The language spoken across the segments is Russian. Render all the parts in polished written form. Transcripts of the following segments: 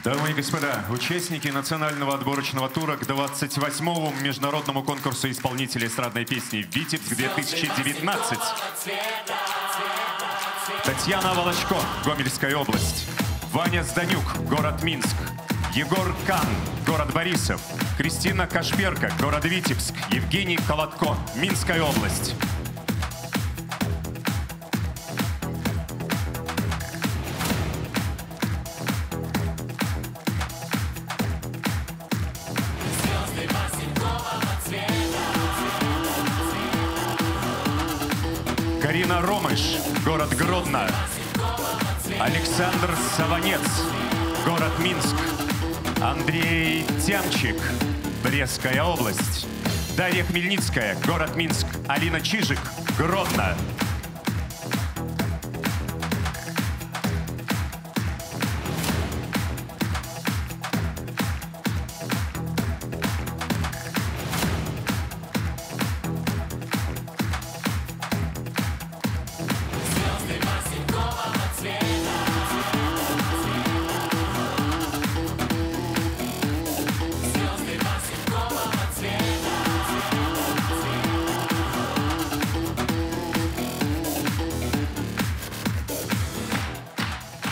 Дамы и господа, участники национального отборочного тура к 28-му международному конкурсу исполнителей эстрадной песни «Витебск-2019». Татьяна Волочко, Гомельская область. Ваня Зданюк, город Минск. Егор Кан, город Борисов. Кристина Кашперка, город Витебск. Евгений Колотко, Минская область. Карина Ромыш, город Гродно. Александр Саванец, город Минск. Андрей Тямчик, Брестская область. Дарья Хмельницкая, город Минск. Алина Чижик, Гродно.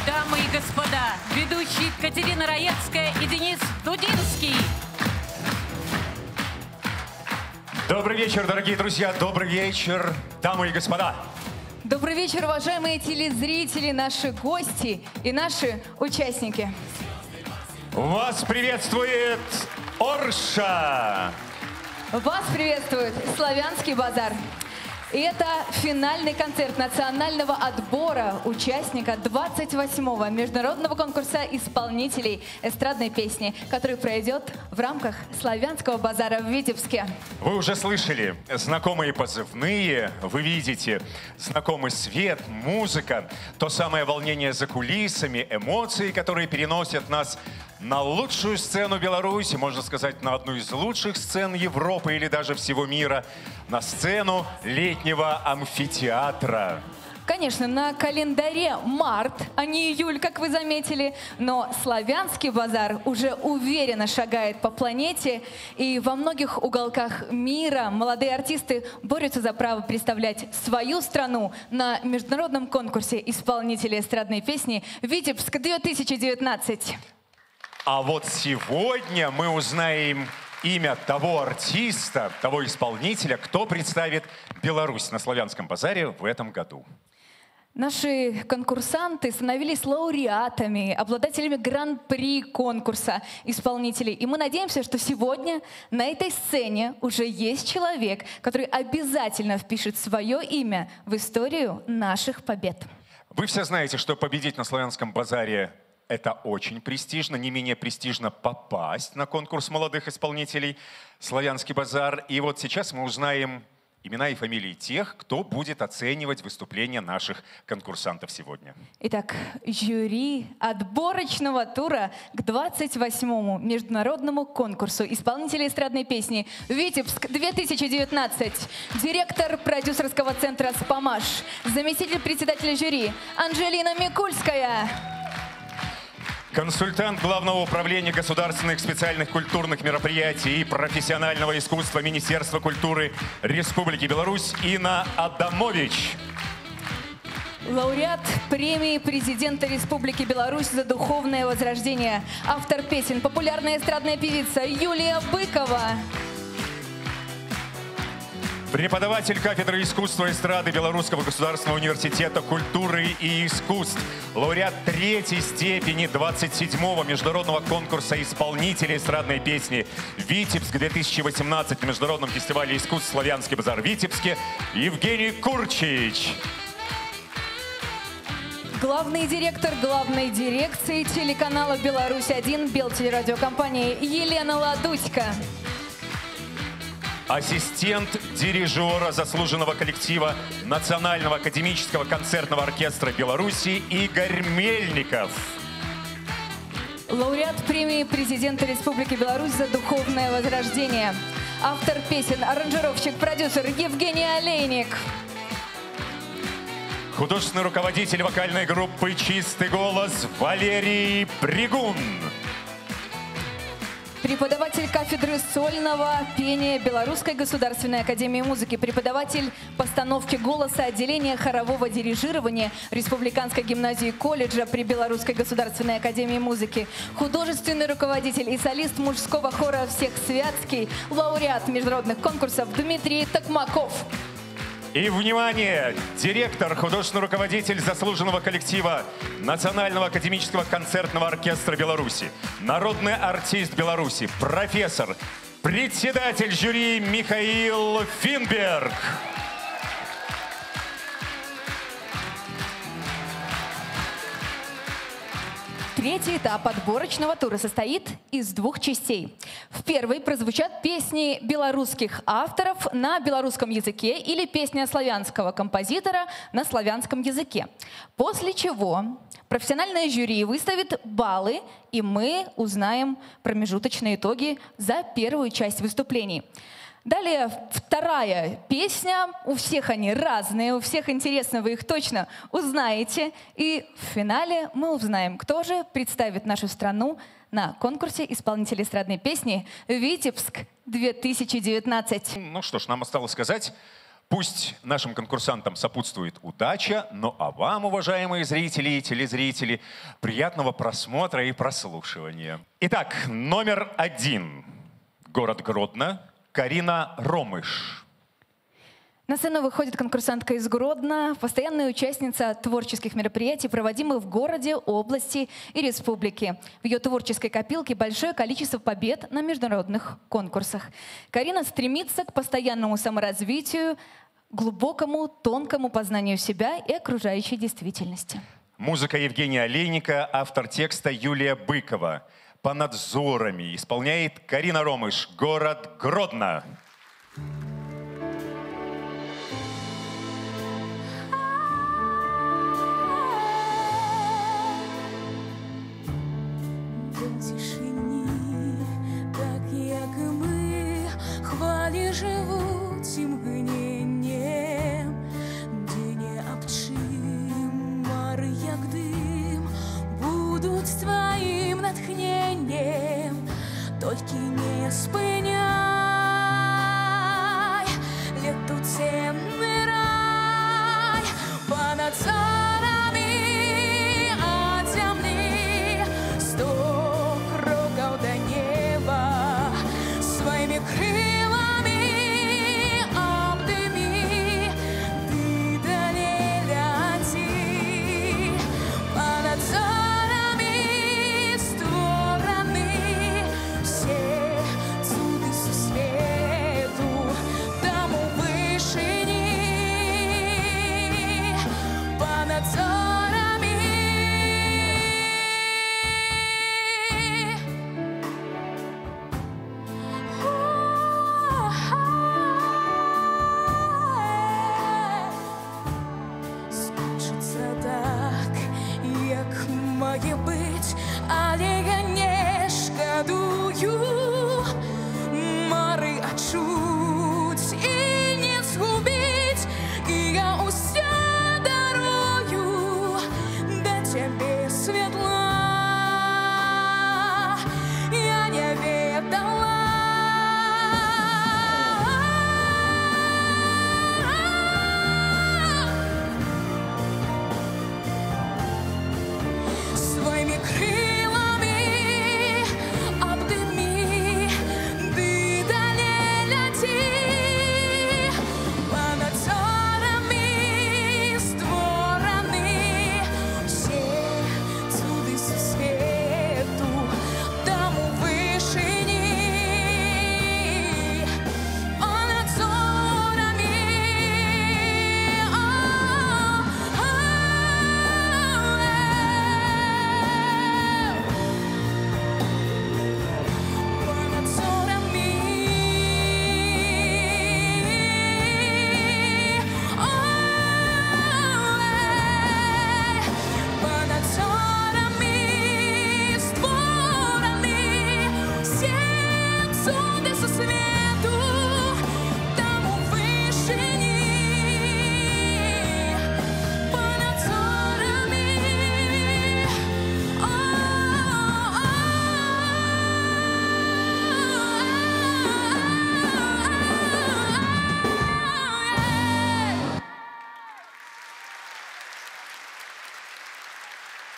Дамы и господа, ведущие Катерина Раецкая и Денис Дудинский. Добрый вечер, дорогие друзья, добрый вечер, дамы и господа. Добрый вечер, уважаемые телезрители, наши гости и наши участники. Вас приветствует Орша. Вас приветствует Славянский базар. И это финальный концерт национального отбора участника 28-го международного конкурса исполнителей эстрадной песни, который пройдет в рамках Славянского базара в Витебске. Вы уже слышали знакомые позывные, вы видите знакомый свет, музыка, то самое волнение за кулисами, эмоции, которые переносят нас на лучшую сцену Беларуси, можно сказать, на одну из лучших сцен Европы или даже всего мира, на сцену летнего амфитеатра. Конечно, на календаре март, а не июль, как вы заметили, но Славянский базар уже уверенно шагает по планете, и во многих уголках мира молодые артисты борются за право представлять свою страну на международном конкурсе исполнителей эстрадной песни «Витебск-2019». А вот сегодня мы узнаем имя того артиста, того исполнителя, кто представит Беларусь на Славянском базаре в этом году. Наши конкурсанты становились лауреатами, обладателями гран-при конкурса исполнителей. И мы надеемся, что сегодня на этой сцене уже есть человек, который обязательно впишет свое имя в историю наших побед. Вы все знаете, что победить на Славянском базаре — это очень престижно, не менее престижно попасть на конкурс молодых исполнителей «Славянский базар». И вот сейчас мы узнаем имена и фамилии тех, кто будет оценивать выступления наших конкурсантов сегодня. Итак, жюри отборочного тура к 28-му международному конкурсу исполнителей эстрадной песни «Витебск-2019». Директор продюсерского центра «Спамаш», заместитель председателя жюри Анжелина Микульская. Консультант Главного управления государственных специальных культурных мероприятий и профессионального искусства Министерства культуры Республики Беларусь Инна Адамович. Лауреат премии президента Республики Беларусь за духовное возрождение. Автор песен, популярная эстрадная певица Юлия Быкова. Преподаватель кафедры искусства эстрады Белорусского государственного университета культуры и искусств. Лауреат 3-й степени 27-го международного конкурса исполнителей эстрадной песни «Витебск-2018» на международном фестивале искусств «Славянский базар» в Витебске Евгений Курчич. Главный директор главной дирекции телеканала «Беларусь-1» Белтелерадиокомпании Елена Ладуська. Ассистент дирижера заслуженного коллектива Национального академического концертного оркестра Беларуси Игорь Мельников. Лауреат премии президента Республики Беларусь за духовное возрождение. Автор песен, аранжировщик, продюсер Евгений Олейник. Художественный руководитель вокальной группы «Чистый голос» Валерий Бригун. преподаватель кафедры сольного пения Белорусской государственной академии музыки, преподаватель постановки голоса отделения хорового дирижирования Республиканской гимназии колледжа при Белорусской государственной академии музыки, художественный руководитель и солист мужского хора «Всех Святский», лауреат международных конкурсов Дмитрий Токмаков. И, внимание, директор, художественный руководитель заслуженного коллектива Национального академического концертного оркестра Беларуси, народный артист Беларуси, профессор, председатель жюри Михаил Финберг. Третий этап отборочного тура состоит из двух частей. В первой прозвучат песни белорусских авторов на белорусском языке или песня славянского композитора на славянском языке. После чего профессиональное жюри выставит баллы, и мы узнаем промежуточные итоги за первую часть выступлений. Далее вторая песня. У всех они разные, у всех интересно, вы их точно узнаете. И в финале мы узнаем, кто же представит нашу страну на конкурсе исполнителей эстрадной песни «Витебск-2019». Ну что ж, нам осталось сказать, пусть нашим конкурсантам сопутствует удача, ну а вам, уважаемые зрители и телезрители, приятного просмотра и прослушивания. Итак, номер 1. Город Гродно. Карина Ромыш. На сцену выходит конкурсантка из Гродно, постоянная участница творческих мероприятий, проводимых в городе, области и республике. В ее творческой копилке большое количество побед на международных конкурсах. Карина стремится к постоянному саморазвитию, глубокому, тонкому познанию себя и окружающей действительности. Музыка Евгения Олейника, автор текста Юлия Быкова. По надзорами исполняет Карина Ромыш, город Гродно. Тільки не спиняй, лету темний рай, понад зорами от земли 100 кроков до неба, своими крылами обними, ты далее лети, понад зорами створаны все цуды со свету, там у вышині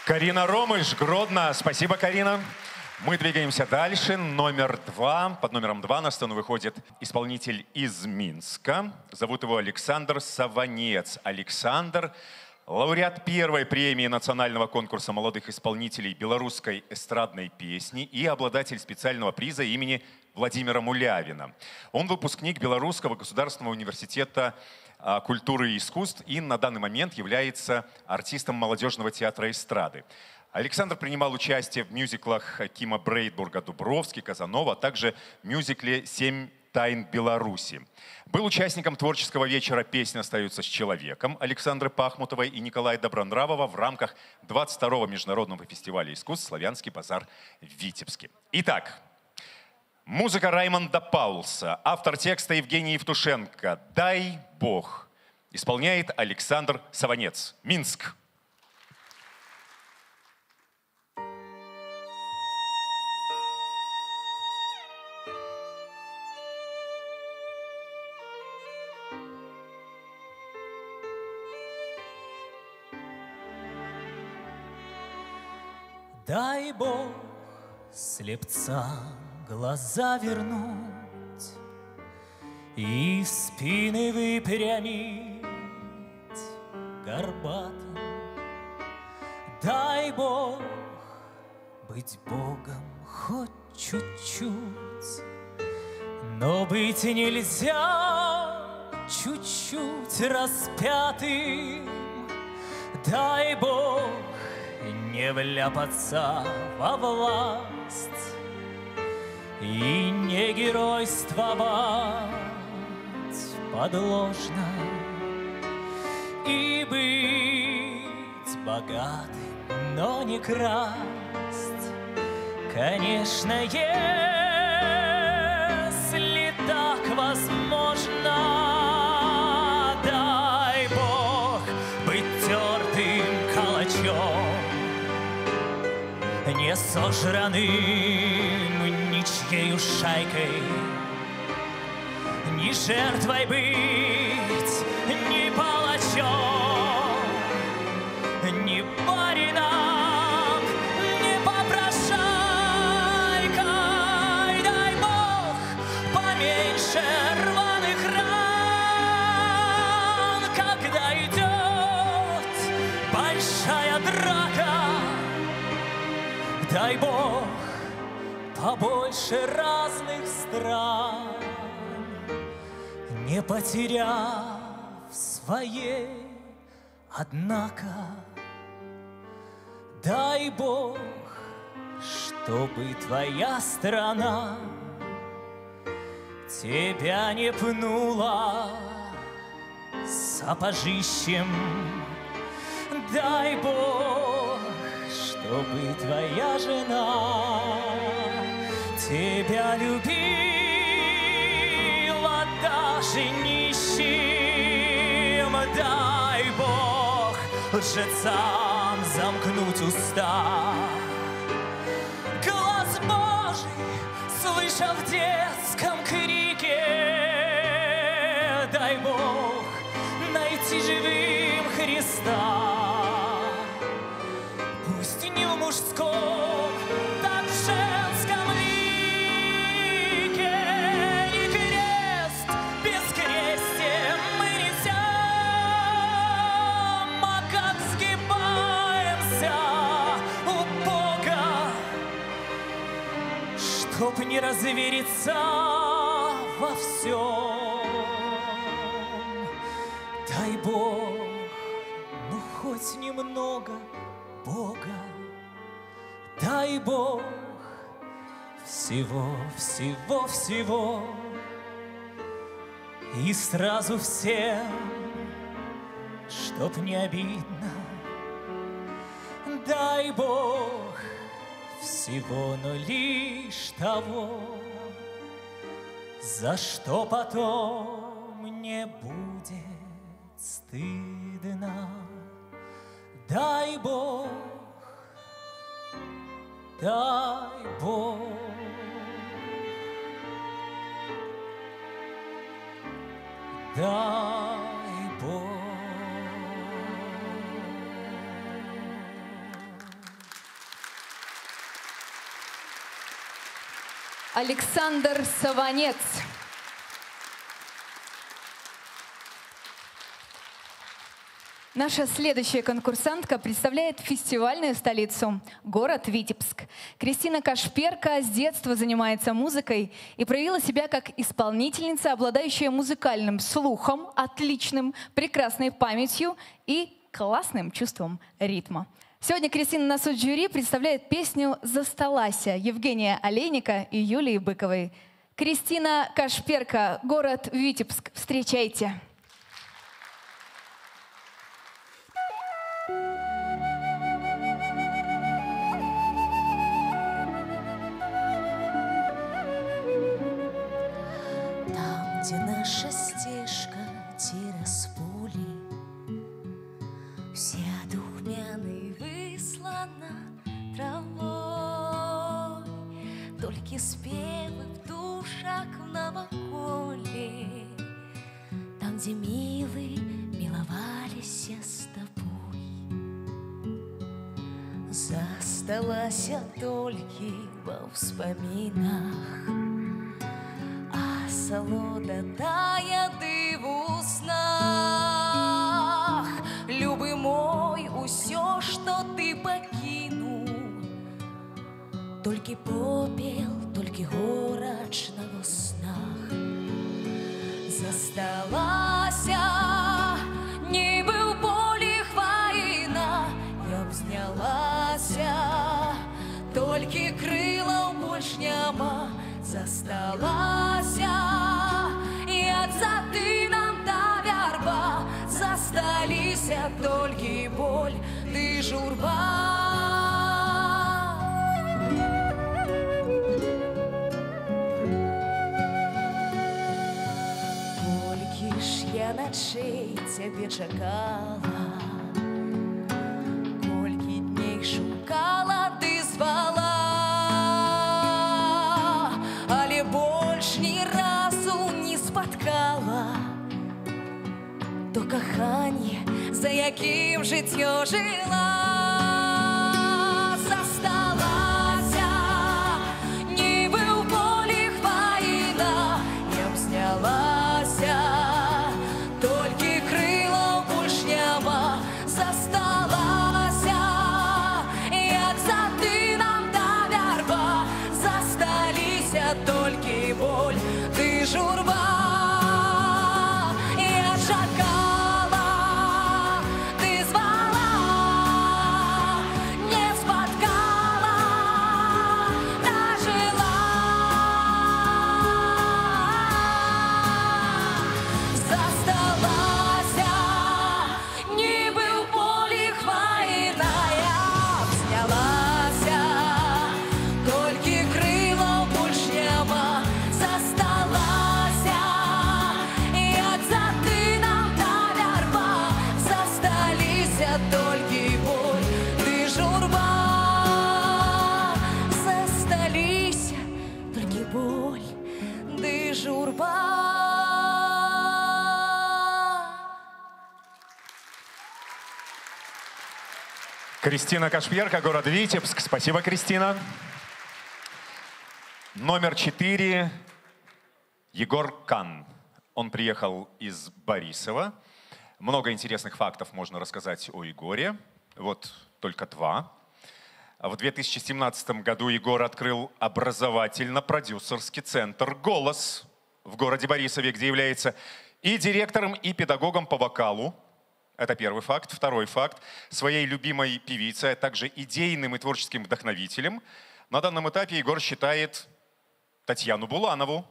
Карина Ромыш, Гродно. Спасибо, Карина. Мы двигаемся дальше. Номер 2. Под номером 2 на сцену выходит исполнитель из Минска. Зовут его Александр Саванец. Александр — лауреат первой премии национального конкурса молодых исполнителей белорусской эстрадной песни и обладатель специального приза имени Владимира Мулявина. Он выпускник Белорусского государственного университета культуры и искусств и на данный момент является артистом молодежного театра эстрады. Александр принимал участие в мюзиклах Кима Брейдбурга «Дубровский», «Казанова», а также в мюзикле «Семь тайн Беларуси». Был участником творческого вечера «Песня остается с человеком» Александры Пахмутовой и Николая Добронравова в рамках 22-го международного фестиваля искусств «Славянский базар» в Витебске. Итак, музыка Раймонда Паулса, автор текста Евгений Евтушенко «Дай Бог». Исполняет Александр Саванец. Минск. Дай Бог слепцам глаза вернуть и спины выпрямить горбатым. Дай Бог быть Богом хоть чуть-чуть, но быть нельзя чуть-чуть распятым. Дай Бог не вляпаться во власть и не геройствовать подложно, и быть богатым, но не красть. Конечно, если так возможно, дай Бог быть тертым калачом, не сожранным ничьею шайкой, ни жертвой быть, ни палачом, ни барином, ни попрошайкой. Дай Бог поменьше рваных ран, когда идет большая драка. Дай Бог побольше разных стран, не потеряв своей, однако. Дай Бог, чтобы твоя страна тебя не пнула сапожищем. Дай Бог, чтобы твоя жена тебя любила даже нищим. Дай Бог лжецам замкнуть уста. Глаз Божий, слыша в детском крике, дай Бог найти живым Христа. Пусть не в мужском, так в женском лике, и крест бескрестием мы несем, а как сгибаемся у Бога, чтоб не развериться во всем. Дай Бог, ну хоть немного Бога. Дай Бог всего, всего, всего, и сразу всем, чтоб не обидно. Дай Бог всего, но лишь того, за что потом не будет стыдно. Дай Бог, дай Бог, дай Бог. Александр Саванец. Наша следующая конкурсантка представляет фестивальную столицу – город Витебск. Кристина Кашперка с детства занимается музыкой и проявила себя как исполнительница, обладающая музыкальным слухом, отличным, прекрасной памятью и классным чувством ритма. Сегодня Кристина на суд жюри представляет песню «Засталася» Евгения Олейника и Юлии Быковой. Кристина Кашперка, город Витебск. Встречайте! Где наша стежка тирасполи, вся духмяной выслана травой, только спевы в душах в новоколе, там, где милые миловались с тобой. Засталась я только во вспоминах, солодотая ты в уснах. Любый мой, усё, что ты покинул, только попел, только горочно в снах. Засталася, не был поле хвоина, я взнялася, только крылов больше няма. Засталася, як за тыном та вярба, засталися только боль, ты журба. Колькі ж я ночей цябе чакала, колькі дней шукала, ты звала. Ні разу не спаткала то кохання, за яким життя жила. Засталася, ніби в полі хвоїна, я б знялася, тільки крила больш няма. Засталася, як за тином та вярба, засталися тільки боль, ты журба. Я чакала, ты звала, не споткала, дожила. Засталася, ніби в полі хвоїна, я знялася, тільки крила больш няма. Засталася, як за тином та вярба, засталися тільки боль, ти журба. Засталися тільки боль, ти журба. Кристина Кашперка, город Витебск. Спасибо, Кристина. Номер 4. Егор Кан. Он приехал из Борисова. Много интересных фактов можно рассказать о Егоре. Вот только 2. В 2017 году Егор открыл образовательно-продюсерский центр «Голос» в городе Борисове, где является и директором, и педагогом по вокалу. Это первый факт. Второй факт. Своей любимой певицей, а также идейным и творческим вдохновителем на данном этапе Егор считает Татьяну Буланову.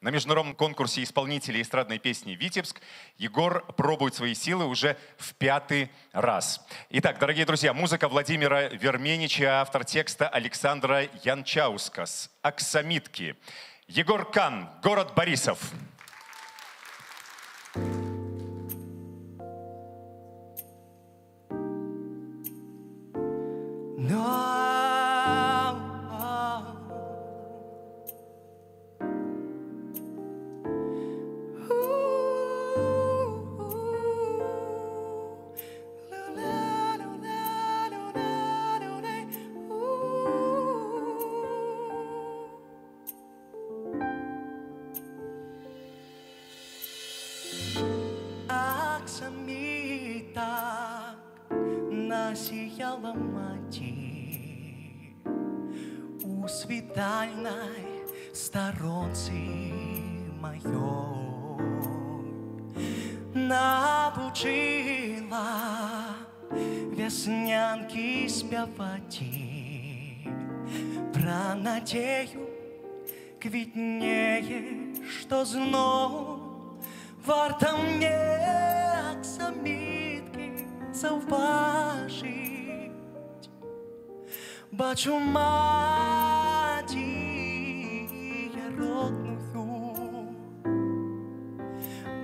На международном конкурсе исполнителей эстрадной песни «Витебск» Егор пробует свои силы уже в 5-й раз. Итак, дорогие друзья, музыка Владимира Верменича, автор текста Александра Янчаускас, «Аксамитки». Егор Кан, город Борисов. у світальной сторонці моей навчила веснянки співати про надію квітнее, що знов варто мне аксамітки зауважить. Бачу матір родную,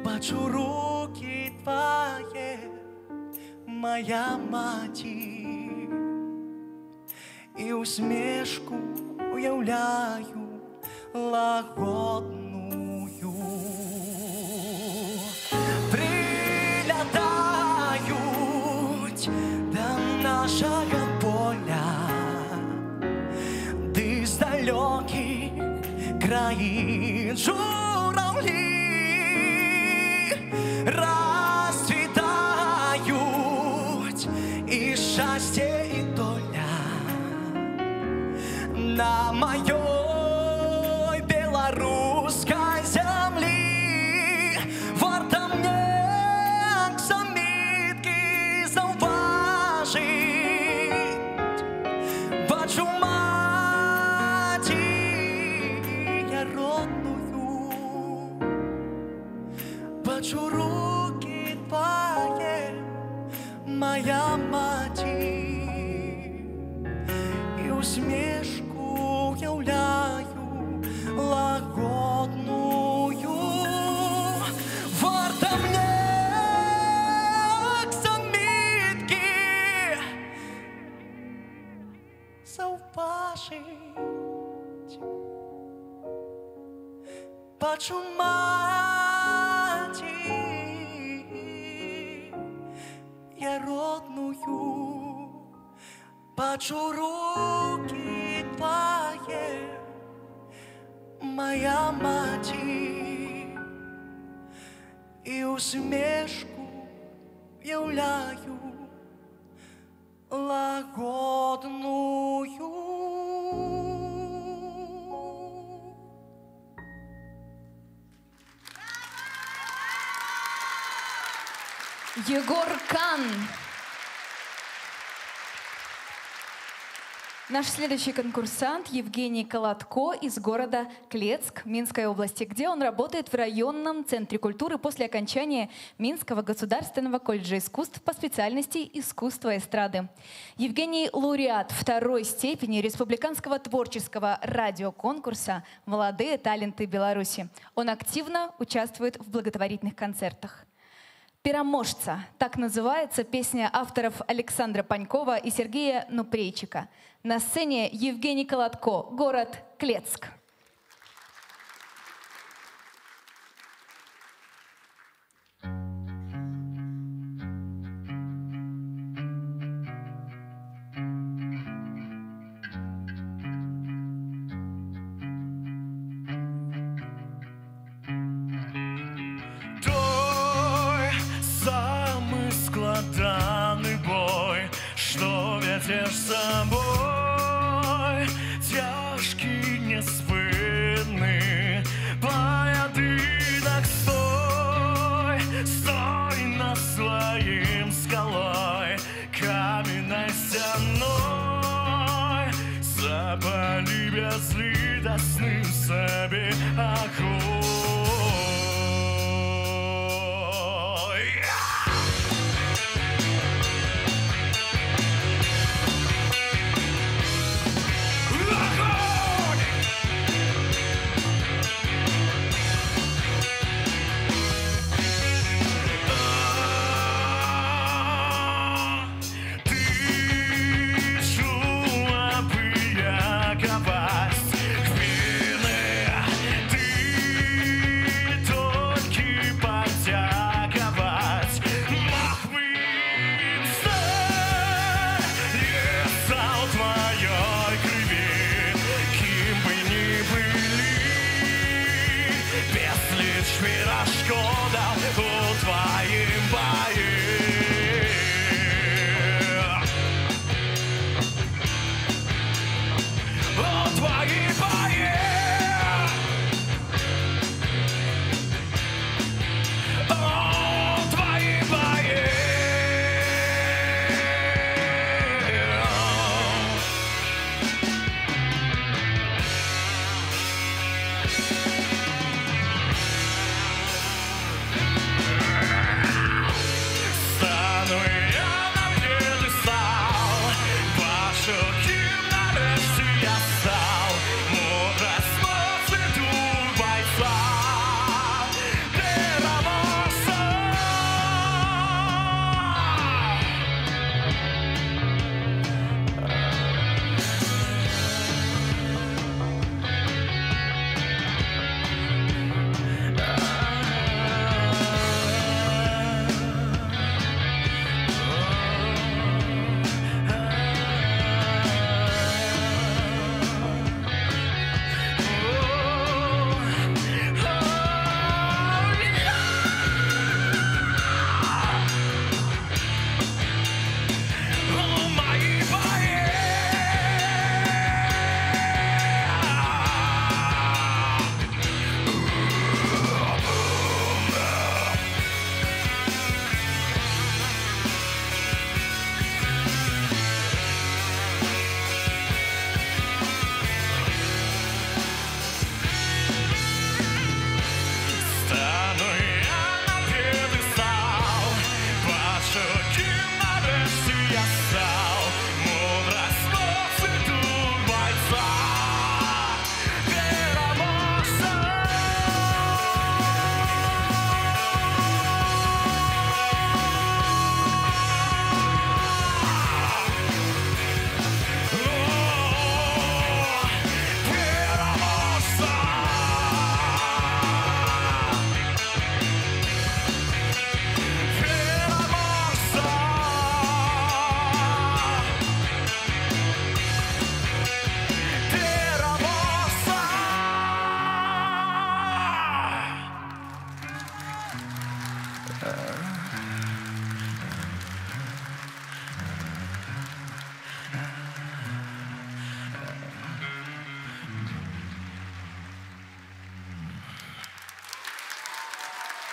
бачу руки твои, моя матір, і усмішку уявляю лагодную. Прилятають до нашого поля, ди з далеких країн журавлі розцвітають, і щастя, і доля на моей белорусской землі. Варто мне аксамітки зауважить. Бачу матір родную, бачу руки твои, моя матір, і усмішку являю лагодную. Варто мне аксамітки зауважить. Бачу матір я родную, бачу руки твои, моя матір, і усмішку являю лагодную. Егор Кан. Наш следующий конкурсант Евгений Колодко из города Клецк Минской области, где он работает в районном центре культуры после окончания Минского государственного колледжа искусств по специальности искусства эстрады. Евгений — лауреат второй степени республиканского творческого радиоконкурса «Молодые таленты Беларуси». Он активно участвует в благотворительных концертах. «Пероможца» — так называется песня авторов Александра Панькова и Сергея Нупрейчика. На сцене Евгений Колодко, город Клецк. Складанный бой, что ведешь с собой, тяжкий, неспынный поединок. Стой, стой на своим скалой, каменной стеной, запали безлитостным себе огонь. Ты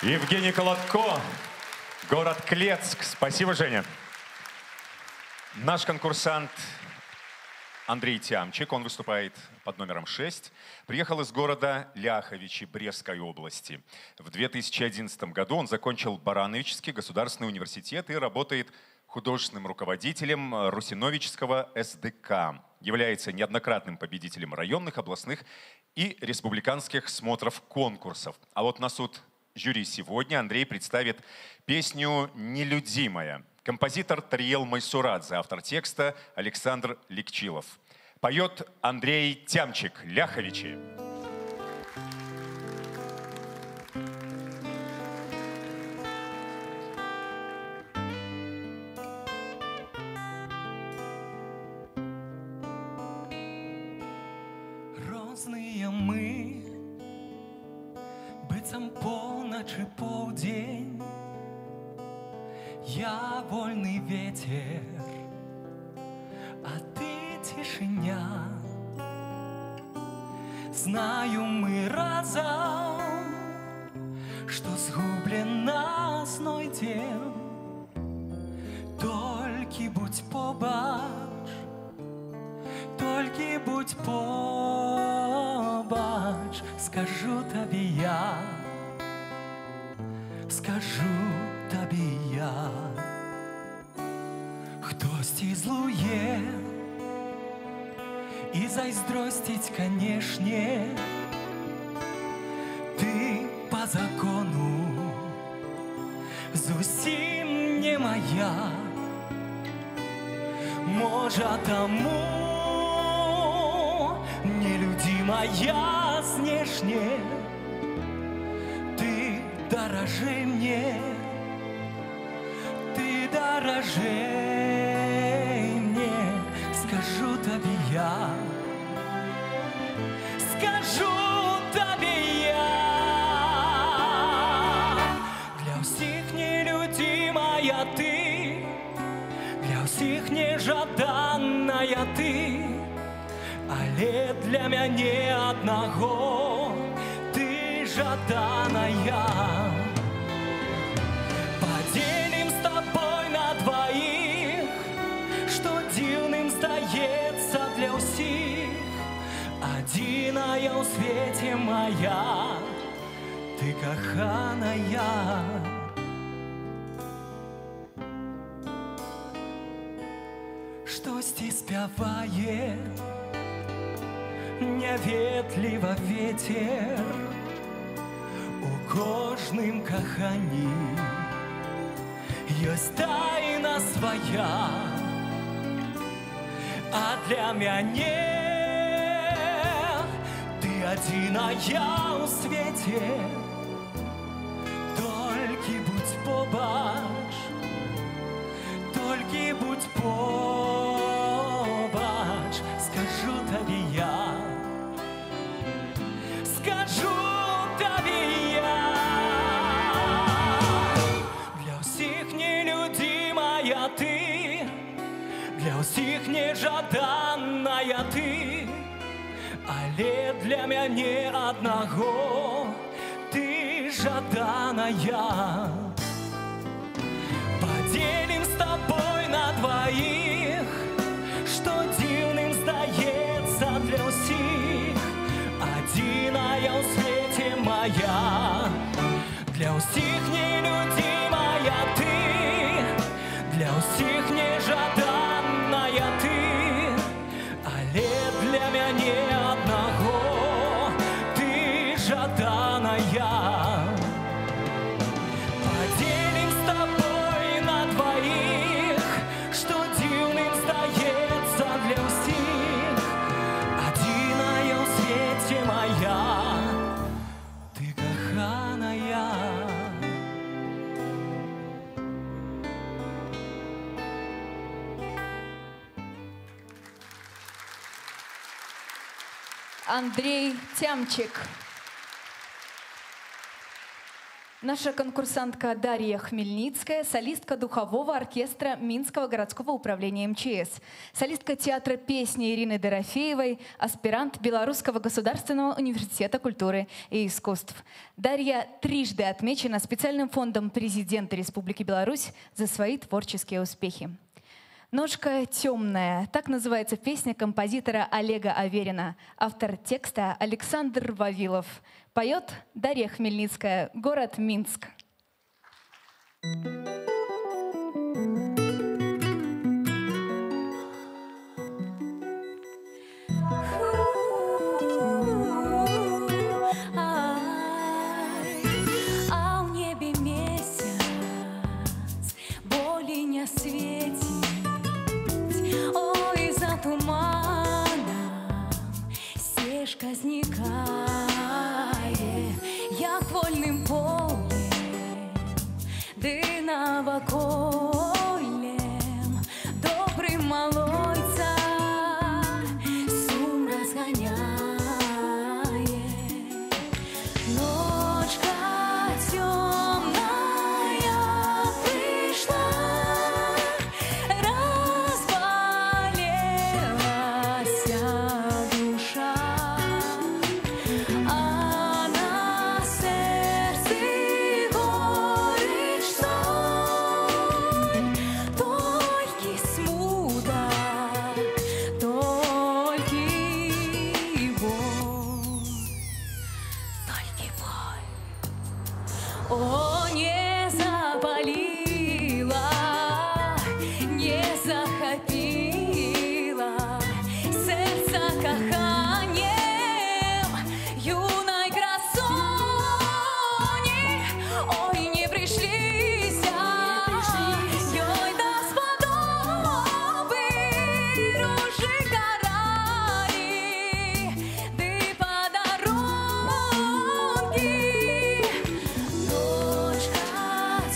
Евгений Колотко, город Клецк. Спасибо, Женя. Наш конкурсант Андрей Тямчик, он выступает под номером 6, приехал из города Ляховичи Брестской области. В 2011 году он закончил Барановичский государственный университет и работает художественным руководителем Русиновичского СДК. Является неоднократным победителем районных, областных и республиканских смотров конкурсов. А вот на суд жюри сегодня Андрей представит песню «Нелюдимая». Композитор Тариел Майсурадзе, автор текста Александр Ликчилов. Поет Андрей Тямчик, Ляховичи. Розные мы, быцем полночь и полдень. Я вольный ветер, а ты тишиня. Знаю мы разом, что сгублена знойдем. Толькі будь побач, толькі будь побач, скажу тобі я, скажу тобі я. Хтосьці злуе и зайздростить, конечно, ты по закону зусім не моя. Можа тому нелюдимая знешне, ты дорожей мне, ты дорожей мне. Скажу тобі я, скажу тобі я. Для всіх нелюдимая ти, для всіх нежаданная ты, але для мяне одного ты жаданая. Поделим с тобой на двоих, что дивным здається для всіх. Одиная у свете моя, ты коханая. Штосьці спявае няветліва ветер у кожным каханні. Ёсць тайна своя, а для мяне ты одиная у свете. Толькі будь побач, толькі будь побач, скажу тобі я, скажу тобі я. Для всіх нелюдимая ты, для всіх нежаданная ты, але для мяне одного ты жаданая. Поделим с тобой на двоих, что дивным здається для всіх. Одиная у свете моя, для всіх нелюдимая ты, для всіх нежаданная ты, але для мяне одного ты жаданая. Поделим с тобой на двоих, что дивным здається для всіх. Одиная у свете моя, ты коханая. Андрей Тямчик. Наша конкурсантка Дарья Хмельницкая, солистка духового оркестра Минского городского управления МЧС, солистка театра песни Ирины Дорофеевой, аспирант Белорусского государственного университета культуры и искусств. Дарья трижды отмечена специальным фондом президента Республики Беларусь за свои творческие успехи. «Ножка темная» — так называется песня композитора Олега Аверина. Автор текста Александр Вавилов. Поет Дарья Хмельницкая, город Минск. А в небе месяц более не светит. Ой, за туманом стежка зникает. Як вольным полем, ды новоколем, добрым малойца сум разгоняет. Ночка темная пришла, разболелась душа, а на сердце горечь, соль, только смуток, только боль, только боль. О, не запалила, не захопила сердце коханием юной красони. Ой, не пришлися, ей да сподоби ружи карали, ды подарунки. Ночка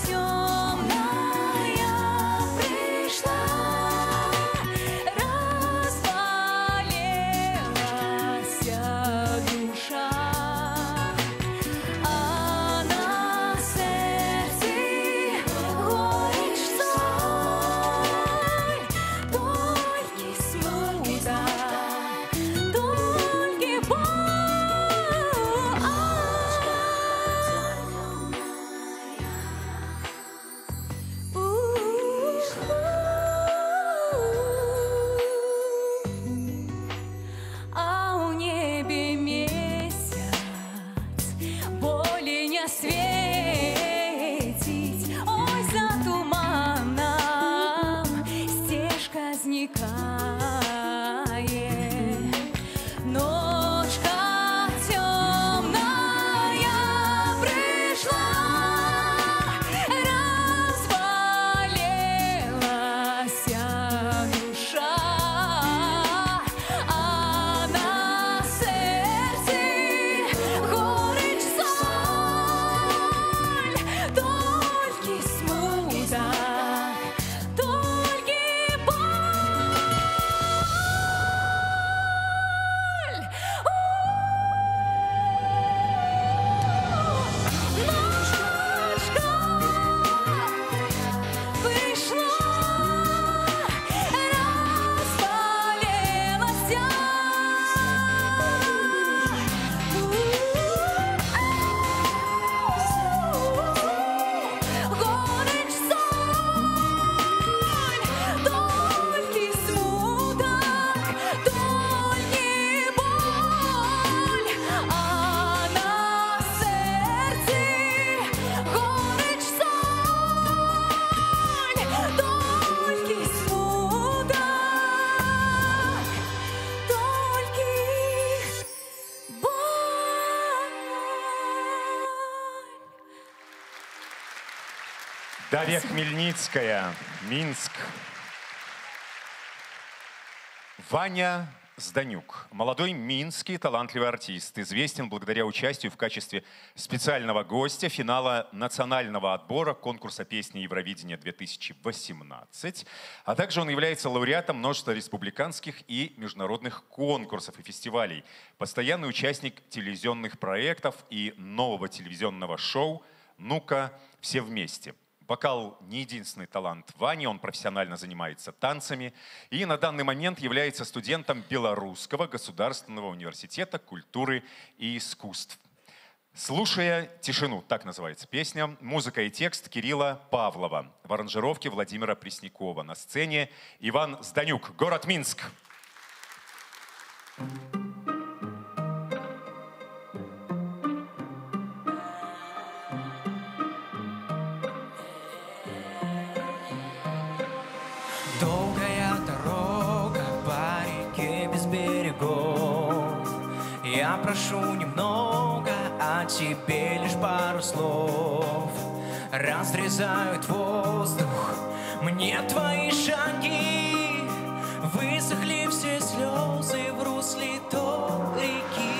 темная пришла, разболелась душа, а на сердце горечь, соль, только смуток, только а у небе месяц более не светить. Ой, за туманом стежка зникает. Ночка темная пришла, разболелась душа, а на сердце горечь, соль, только смуток, только боль. Ночка пришла, разболелась, горечь, соль, только смуток, только боль, а на сердце горечь, соль, только смуток, только боль. Дарья Хмельницкая, Минск. Ваня Зданюк. Молодой минский талантливый артист. Известен благодаря участию в качестве специального гостя финала национального отбора конкурса песни Евровидения 2018. А также он является лауреатом множества республиканских и международных конкурсов и фестивалей. Постоянный участник телевизионных проектов и нового телевизионного шоу «Ну-ка, все вместе». Вокал не единственный талант Вани, он профессионально занимается танцами и на данный момент является студентом Белорусского государственного университета культуры и искусств. «Слушая тишину», так называется песня, музыка и текст Кирилла Павлова, в аранжировке Владимира Преснякова, на сцене Иван Зданюк, город Минск. Долгая дорога по реке без берегов. Я прошу немного, а тебе лишь пару слов. Разрезают воздух мне твои шаги. Высохли все слезы в русле той реки.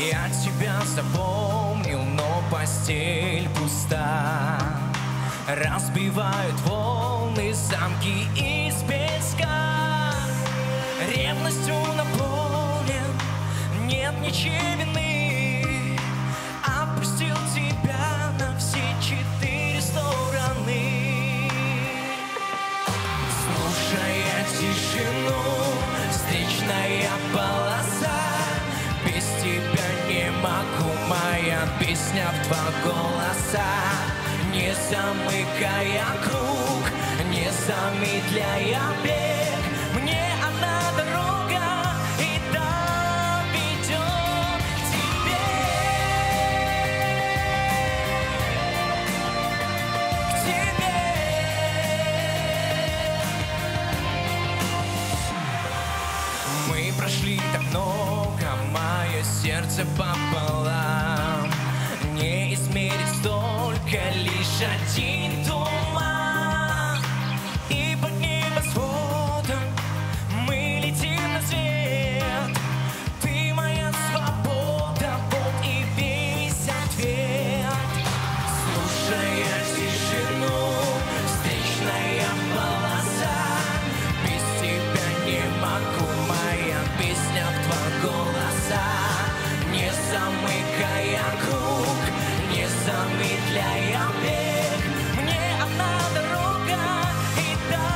Я тебя запомнил, но постель пуста. Разбивают волны замки из песка. Ревностью наполнен, нет ничьей вины. Опустил тебя на все 4 стороны. Слушая тишину, встречная полоса. Без тебя не могу, моя песня в 2 голоса. Не замыкая круг, не замедляя бег, мне одна дорога, и та ведет к тебе. К тебе. Мы прошли так много, мое сердце пополам. Не измерить столько, лишь один туман. И под небосводом мы летим на свет. Ты моя свобода, вот и весь ответ. Слушая тишину, встречная полоса. Без тебя не могу, моя песня в 2 голоса. Не замыкая круг, не замедляя бег, мне одна дорога, и та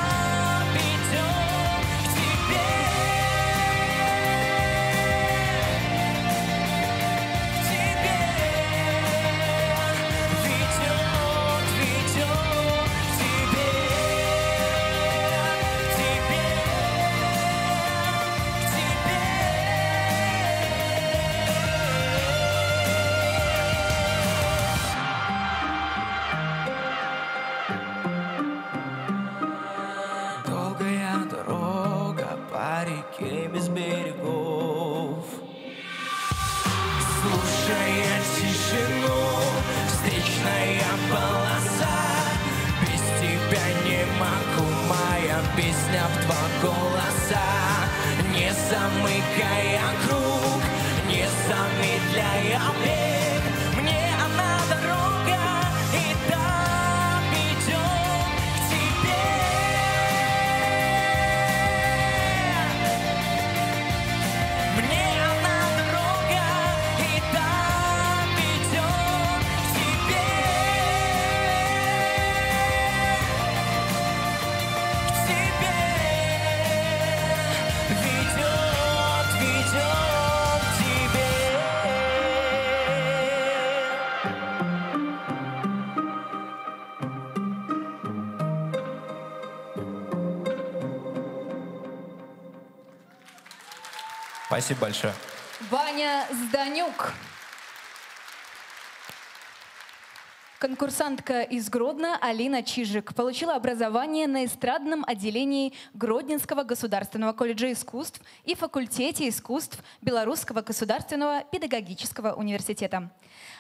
ведет к тебе. К тебе. Ведет, ведет к тебе. К тебе. К тебе. Долгая дорога по реке без берегов. Слушая тишину, встречная полоса. Без тебя не могу, моя песня в 2 голоса. Не замыкая круг, не замедляя бег, мне одна дорога, и та ведет к тебе. Мне одна дорога, и та ведет к тебе. К тебе. Ведет, ведет к тебе. Спасибо большое. Ваня Зданюк. Конкурсантка из Гродно Алина Чижик получила образование на эстрадном отделении Гродненского государственного колледжа искусств и факультете искусств Белорусского государственного педагогического университета.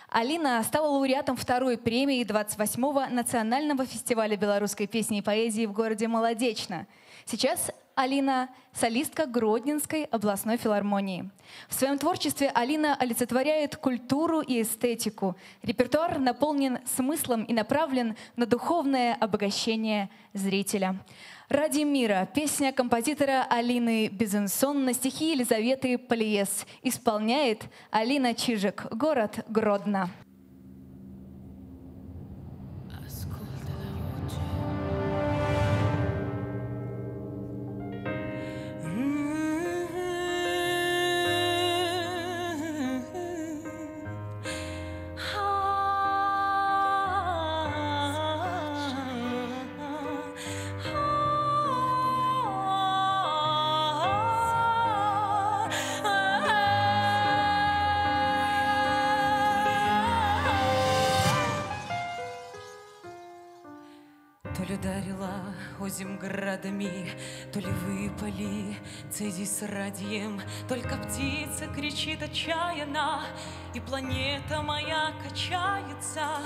Алина стала лауреатом 2-й премии 28-го национального фестиваля белорусской песни и поэзии в городе Молодечно. Сейчас Алина – солистка Гродненской областной филармонии. В своем творчестве Алина олицетворяет культуру и эстетику. Репертуар наполнен смыслом и направлен на духовное обогащение зрителя. «Ради мира» – песня композитора Алины Безенсон на стихи Елизаветы Полиес. Исполняет Алина Чижик, город Гродно. ударила озим градами, то ли выпали цезий с радием, только птица кричит отчаянно, и планета моя качается,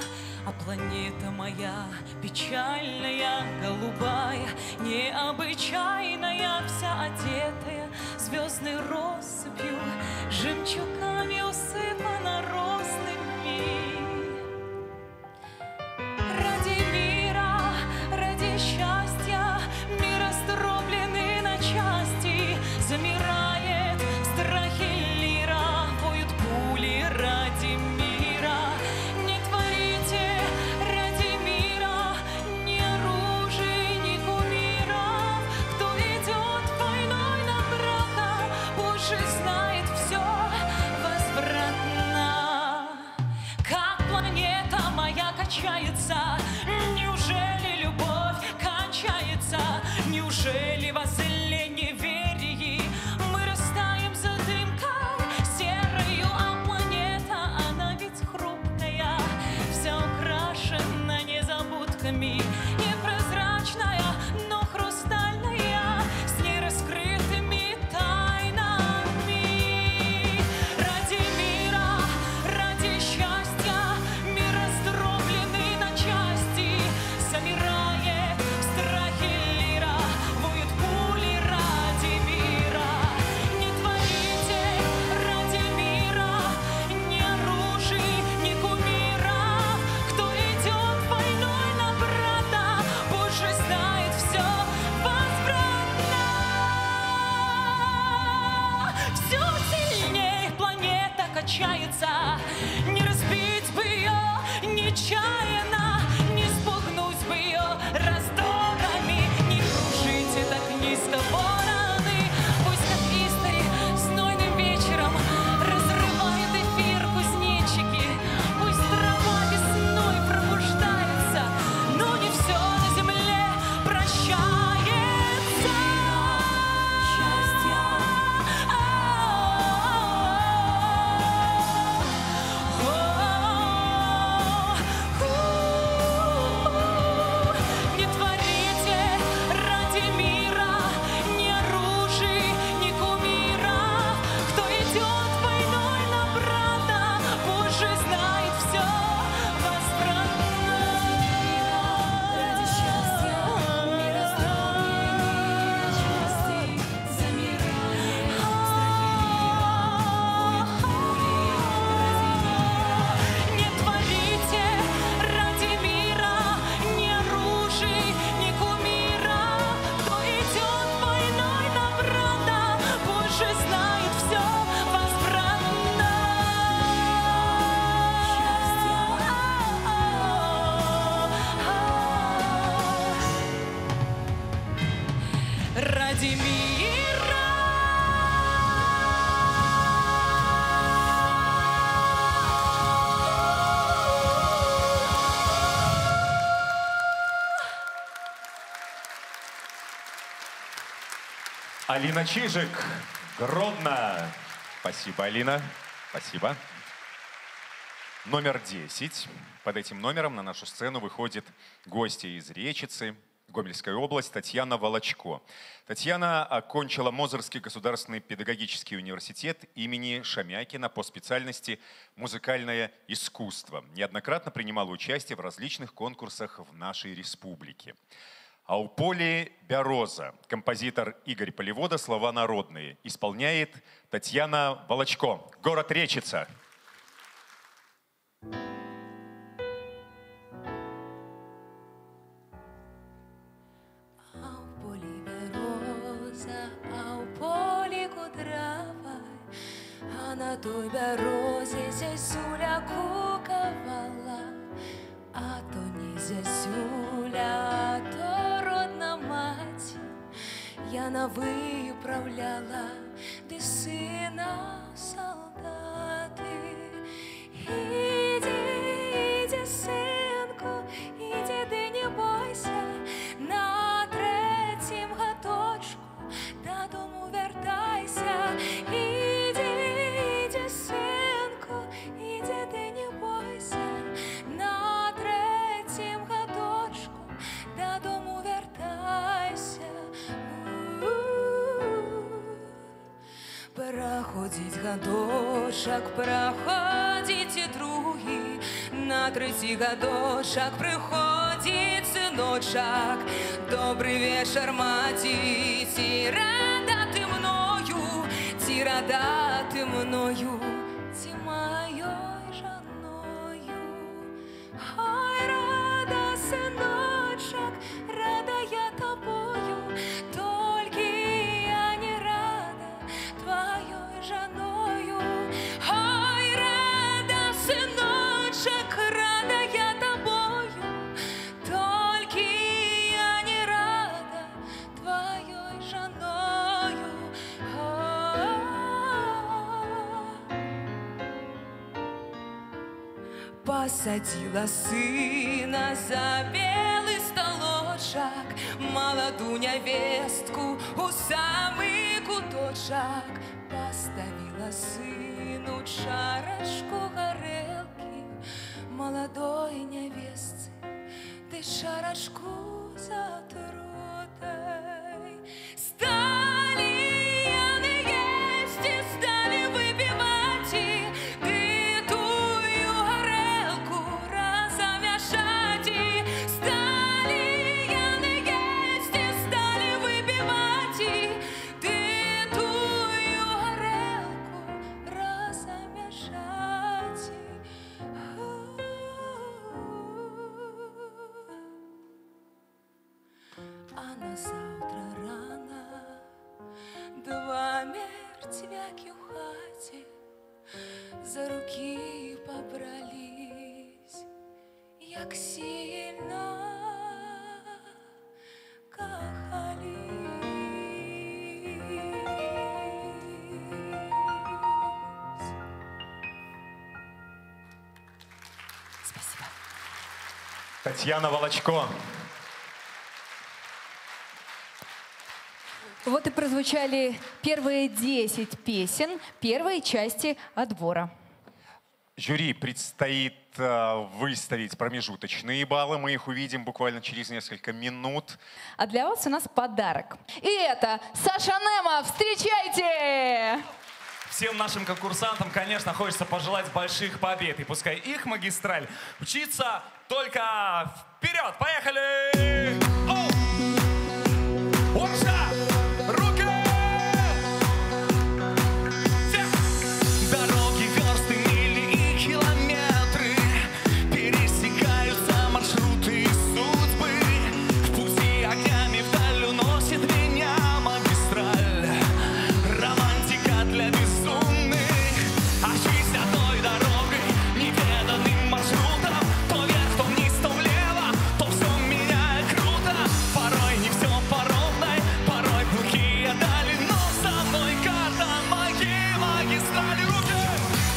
а планета моя печальная, голубая, необычайная, вся одетая звездной россыпью, жемчугами усыпана розными. Ради мира, ради счастья, мир раздробленный на части, замирает в страхе лира, поют пули ради мира. Не творите ради мира ни оружия, ни кумиров. Кто идет войной на брата, Боже знает все возвратно. Как планета моя качается, неужели любовь кончается? Неужели возле неверии мы растаем за дымкой серою? А планета, она ведь хрупкая, вся украшена незабудками, непрозрачная, но хрустальная, с нераскрытыми тайнами. Ради мира, ради счастья, мир раздробленный на части, замирает в страхе лира, воют пули ради мира. Не творите ради мира ни оружия, ни кумиров. Кто идет войной на брата, Боже знает все возвратно. Все сильнее планета качается, не разбить бы ее нечаянно, не спугнуть бы ее раздорами, не кружите так низко вороны. Пусть как истори знойным вечером разрывают эфир кузнечики, пусть трава весной пробуждается, но не все на земле прощается. Не творите ради мира ни оружия, ни кумиров. Кто идет войной на брата, Боже знает все возвратно. Ради счастья мир раздробленный на части, замирает в страхе лира, воют пули ради мира. Не творите ради мира ни оружия, ни кумиров. Кто идет войной на брата, Боже знает все возвратно. Ради мира. Алина Чижик, Гродно. Спасибо, Алина. Спасибо. Номер 10. Под этим номером на нашу сцену выходит гостья из Речицы, Гомельская область, Татьяна Волочко. Татьяна окончила Мозырский государственный педагогический университет имени Шамякина по специальности «Музыкальное искусство». Неоднократно принимала участие в различных конкурсах в нашей республике. А у Поли Бяроза композитор Игорь Поливода «Слова народные» исполняет Татьяна Волочко. Город Речица. А у полі береза, а у полі кудрава, а на той березі зязюля куковала, а то не зязюля, то родна мать. Яна виправляла, де сина солдати. Іди, іди, синку, іди, ти не бойся, на третім годочку додому вертайся. Іди, іди, синку, іди, ти не бойся, на третім годочку додому гадошак праходзіць другі, на трэці гадошак прыходзіць сыночак. Добры вечар, маці, ці рада ты мною, ці рада ты мною, ці маёй жаною. Ой, рада, сыночак, рада я тобою, толькі я не рада твоёй жаною. Ой, рада, сыночак, рада я тобою, толькі я не рада твоёй жаною. Посадила сына за белый столочак, молодую невестку у самый куточак. Поставила сыну чарочку горелки, молодой невестцы, ты шарочку за тротой. Стали яны есть и стали выпивать, и ты тую горелку разомешать. И стали яны есть и стали выпивать, и ты тую горелку разомешать. А на завтра рано два мертвяки в хате за руки побрались, як сильно кахались. Спасибо. Татьяна Волочко. Вот и прозвучали первые 10 песен первой части отбора. Жюри предстоит выставить промежуточные баллы. Мы их увидим буквально через несколько минут. А для вас у нас подарок. И это Саша Немо. Встречайте! Всем нашим конкурсантам, конечно, хочется пожелать больших побед. И пускай их магистраль учится только вперед. Поехали! Оу! Опша! Руки! Всех! Дороги, версты, мили и километры, пересекаются маршруты и судьбы. В пути огнями вдаль уносит меня магистраль. Романтика для безумных, а жизнь одной дорогой, неведанным маршрутом. То вверх, то вниз, то влево, то все меняет круто. Порой не все по ровной, порой плохие дали, но со мной карта моей магистрали. Руки!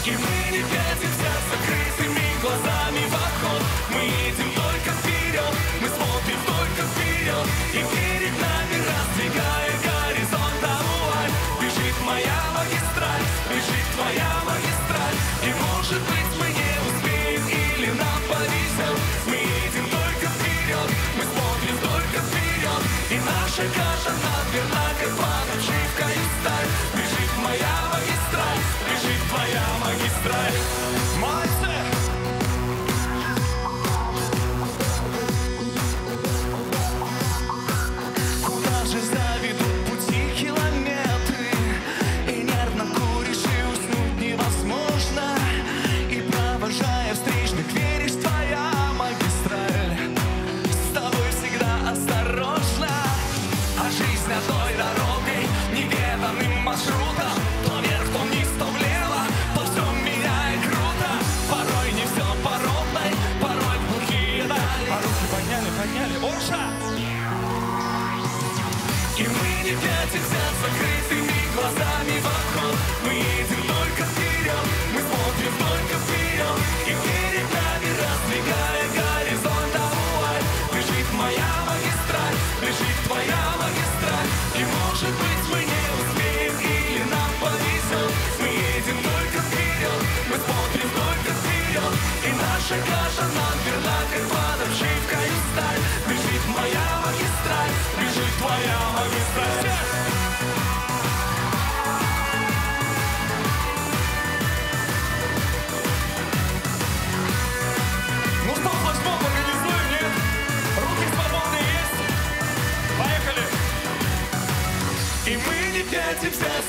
И мы не пятимся с закрытыми глазами в обход. Мы едем только вперед, мы смотрим только вперед. И перед нами, раздвигая горизонт, вуаль, бежит моя магистраль, бежит твоя магистраль. И может быть мы не успеем или нам повезет. Мы едем только вперед, мы смотрим только вперед. И наша каша наверно, как наживка и сталь. Бежит моя магистраль, бежит твоя магистраль. Молодцы! Куда же заведут пути километры? И нервно куришь, и уснуть невозможно. И провожая встречных, веришь, твоя магистраль с тобой всегда осторожно. А жизнь одной дорогой, неведанным маршрутом. То вверх, то вниз, то влево, то все меняет круто.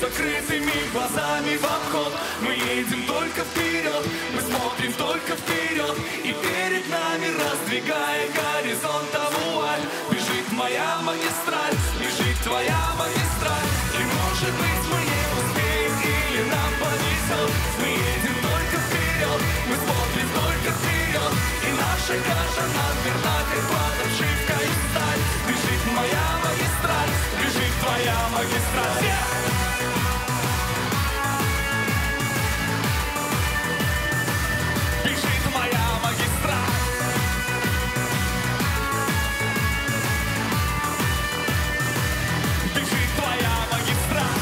закрытыми глазами в обход. Мы едем только вперед, мы смотрим только вперед, и перед нами, раздвигая горизонт, вуаль, бежит моя магистраль, бежит твоя магистраль. И может быть мы не успеем или нам повезет. Мы едем только вперед, мы смотрим только вперед, и наша каша надверна, как подошивка и сталь. Бежит моя магистраль, бежит твоя магистраль. Бежит моя магистраль. Бежит твоя магистраль.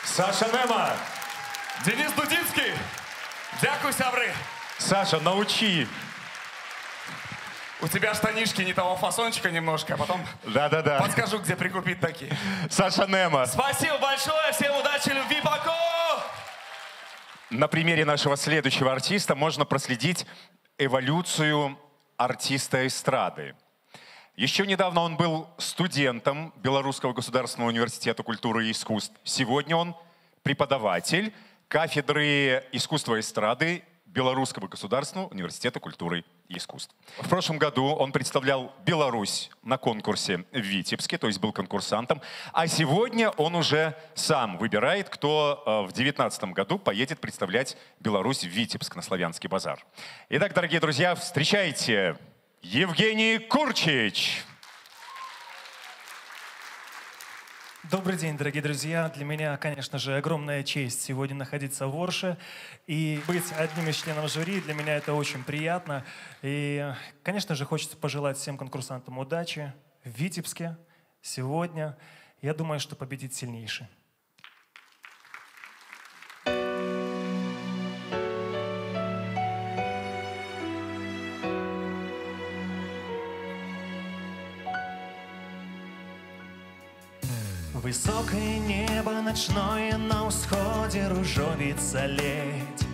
Саша Нема. Денис Дудинский. Дякую, сябры. Саша, научи. У тебя штанишки не того фасончика немножко, а потом Да-да-да. подскажу, где прикупить такие. Саша Нема. Спасибо большое, всем удачи, любви, пока! На примере нашего следующего артиста можно проследить эволюцию артиста эстрады. Еще недавно он был студентом Белорусского государственного университета культуры и искусств. Сегодня он преподаватель кафедры искусства эстрады Белорусского государственного университета культуры и искусств. В прошлом году он представлял Беларусь на конкурсе в Витебске, то есть был конкурсантом. А сегодня он уже сам выбирает, кто в 2019 году поедет представлять Беларусь в Витебск на Славянский базар. Итак, дорогие друзья, встречайте Евгений Курчич. Добрый день, дорогие друзья. Для меня, конечно же, огромная честь сегодня находиться в Орше и быть одним из членов жюри. Для меня это очень приятно. И, конечно же, хочется пожелать всем конкурсантам удачи в Витебске сегодня. Я думаю, что победит сильнейший. Высокое небо ночное, на усходе ружовіцца ледь.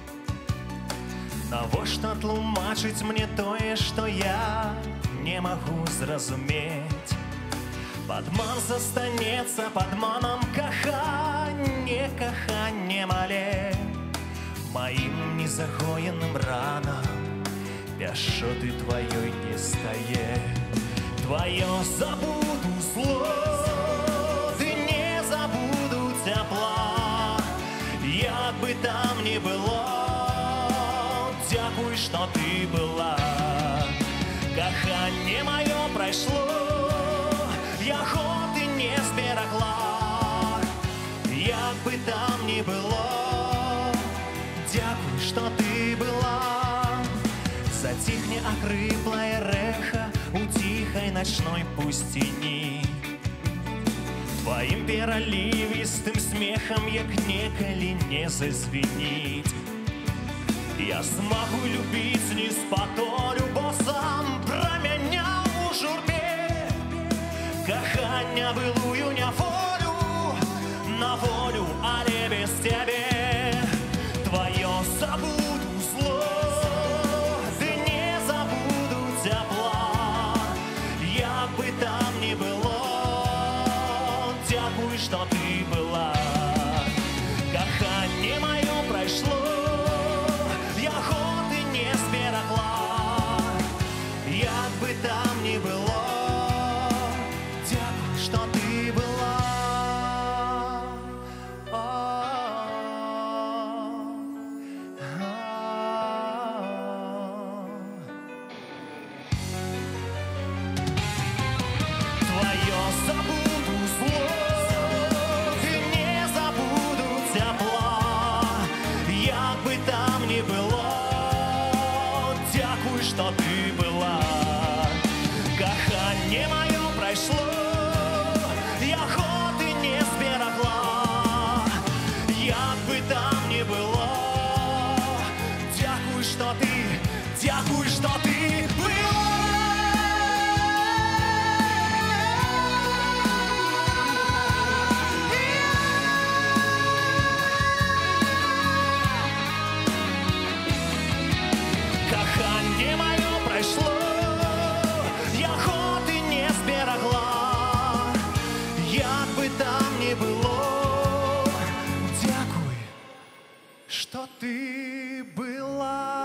Навошта тлумачыць мне тое, што я не магу зразумець. Падман застанецца падманам, каханне, каханне мале. Маім незагоеным ранам пяшчоты тваёй не стае. Тваё забуду зло, тепла, як бы там ни было, дякуй, что ты была. Каханне мое пройшло, яго ты не зберагла. Як бы там ни было, дякуй, что ты была. Затихне охрыплое рэха у тихой ночной пустыни. Твоим пераливистым смехом як некалі не зазвенить. Я смогу любить не спатолю, бо сам промянял у журбе. Кахання былую няволю, на волю, але без тебе. Твое забуду зло, ты не забуду тепла. Як бы там ни было, дякуй, что ты была. Каханне мое пройшло, яго ты не зберагла. Як бы там ни было, дякуй, что ты была. Твое забуду зло, ты не бы там ни было, дякуй, что ты была.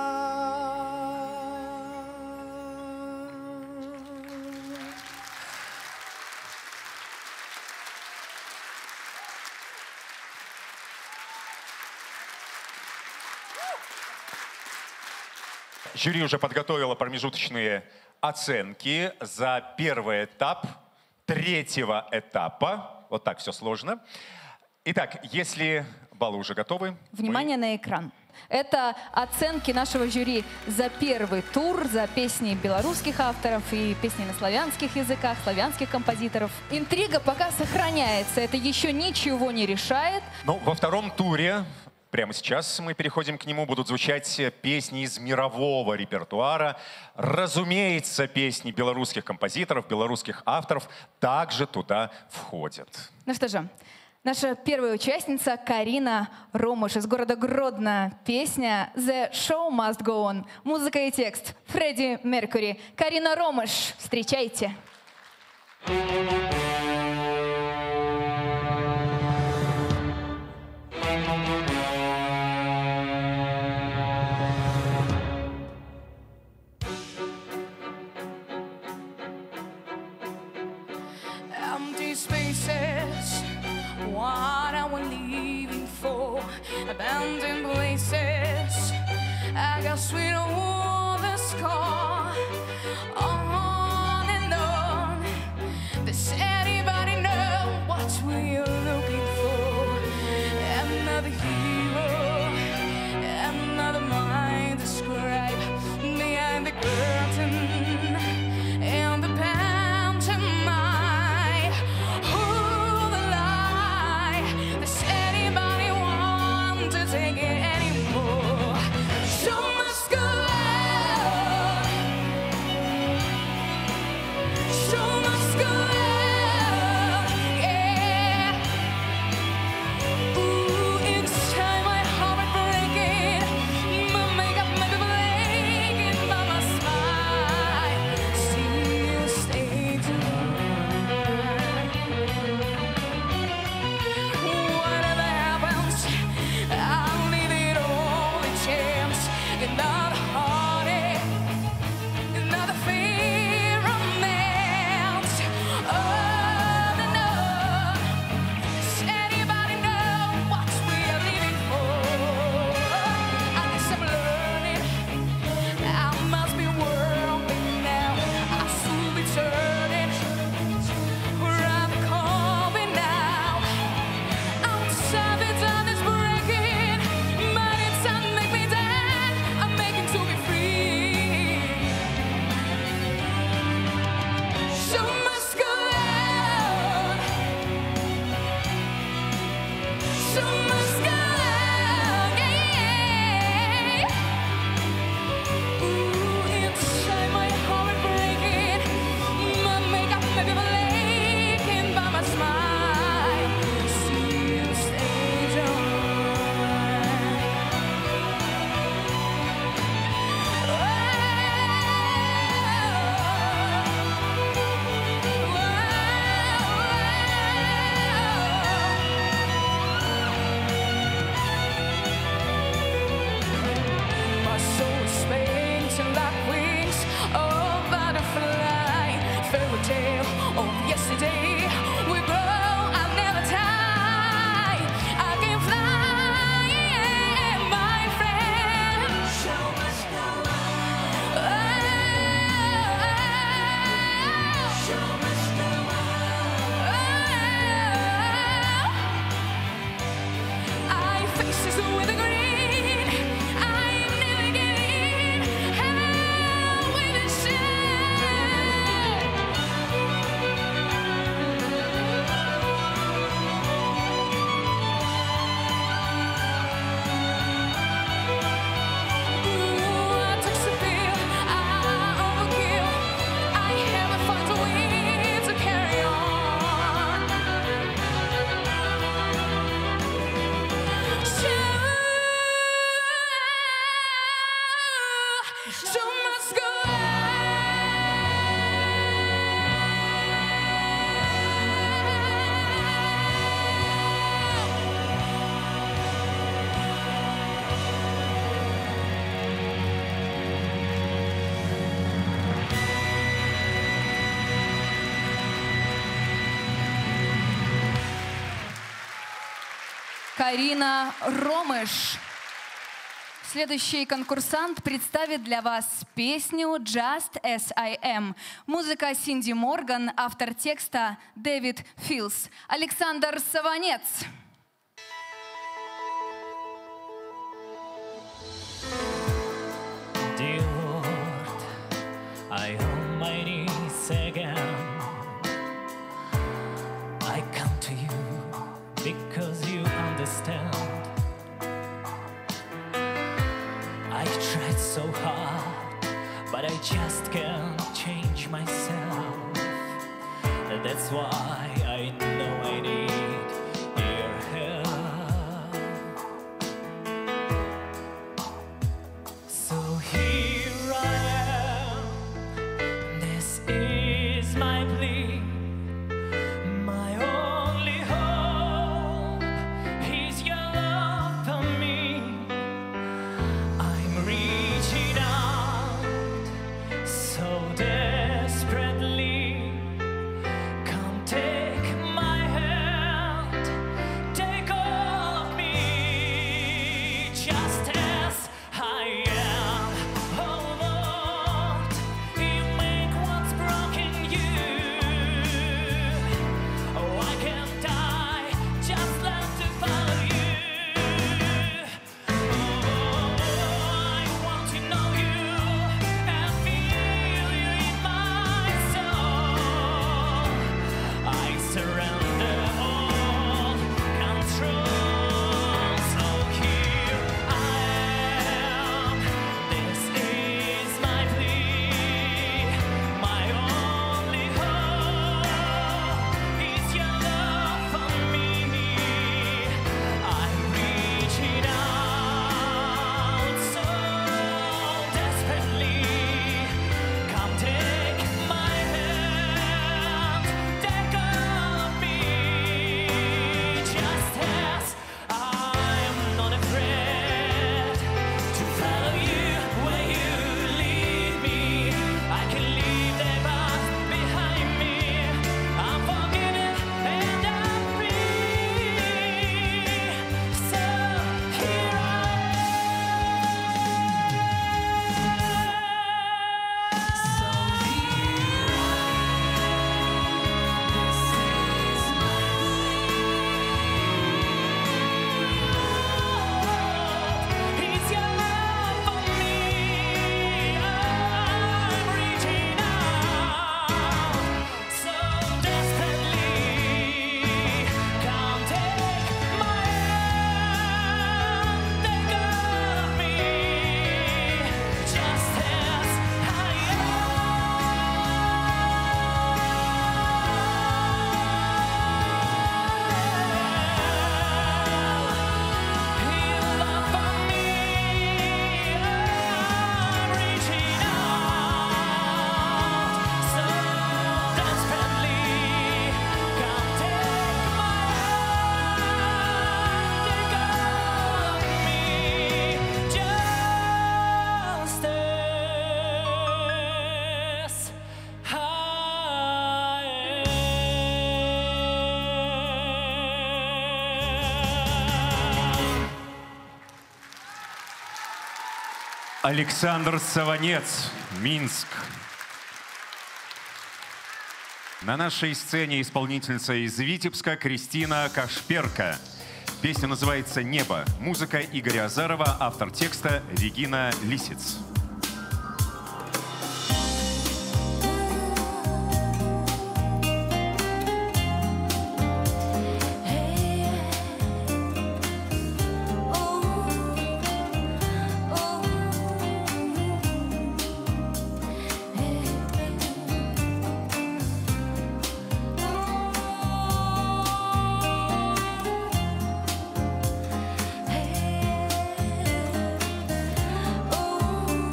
Жюри уже подготовило промежуточные оценки за первый этап третьего этапа. Вот так все сложно. Итак, если баллы уже готовы... Внимание на экран. Это оценки нашего жюри за первый тур, за песни белорусских авторов и песни на славянских языках, славянских композиторов. Интрига пока сохраняется, это еще ничего не решает. Ну, во втором туре, прямо сейчас мы переходим к нему, будут звучать песни из мирового репертуара. Разумеется, песни белорусских композиторов, белорусских авторов также туда входят. Ну что же, наша первая участница Карина Ромыш из города Гродно. Песня «The Show Must Go On». Музыка и текст Фредди Меркьюри. Карина Ромыш, встречайте. Empty spaces, what are we leaving for? Abandoned places, I got sweet over the scar. On and on, does anybody know what we're looking for? Another hero, another mind describe behind the curtain and the pantomime. Who the lie? Does anybody want to take it anymore? Show must go on. Карина Ромыш. Следующий конкурсант представит для вас песню «Just As I Am». Музыка Синди Морган, автор текста Дэвид Филс. Александр Саванец. Dear Lord, I on my knees again. I come to you because you understand. I tried so hard, but I just can't change myself. That's why I know I need your help. So here I am, this is my plea. My only hope is your love for me. I'm reaching out so desperately. Come take my hand, take all of me, just as I am. Oh Lord, you make what's broken you. Oh, I can't die, just love to follow you. I want to know you and feel you in my soul. I surrender all control. So here I am. This is my plea. My only hope is your love for me. I'm reaching out so desperately. Come take my hand, take all of me, just as I'm not afraid to follow you where you lead me. I can leave the past behind me. I'm forgiven and I'm free. So here I It's your love for me. I'm reaching out so desperately. Come take my hand, take all of me, just as I Your love for me, I'm reaching out so desperately. Come take my hand, take all of me, just as I am. Александр Саванец, Минск. На нашей сцене исполнительница из Витебска Кристина Кашперка. Песня называется «Небо». Музыка Игоря Азарова, автор текста Регина Лисиц. Oh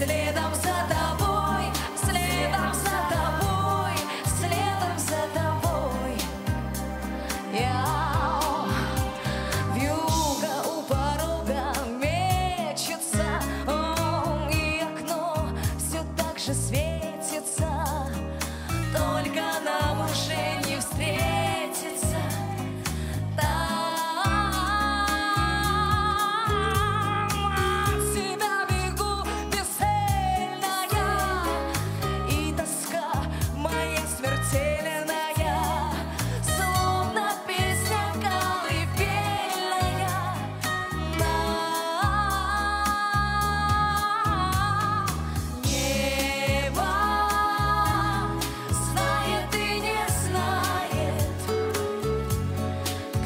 следом за тобой, следом за тобой, следом за тобой. Вьюга у порога мечется, и окно все так же светится, только нам уже не встретиться. От тебя бегу бесцельная, и тоска моя смертельная, словно песня колыбельная. Небо знает и не знает,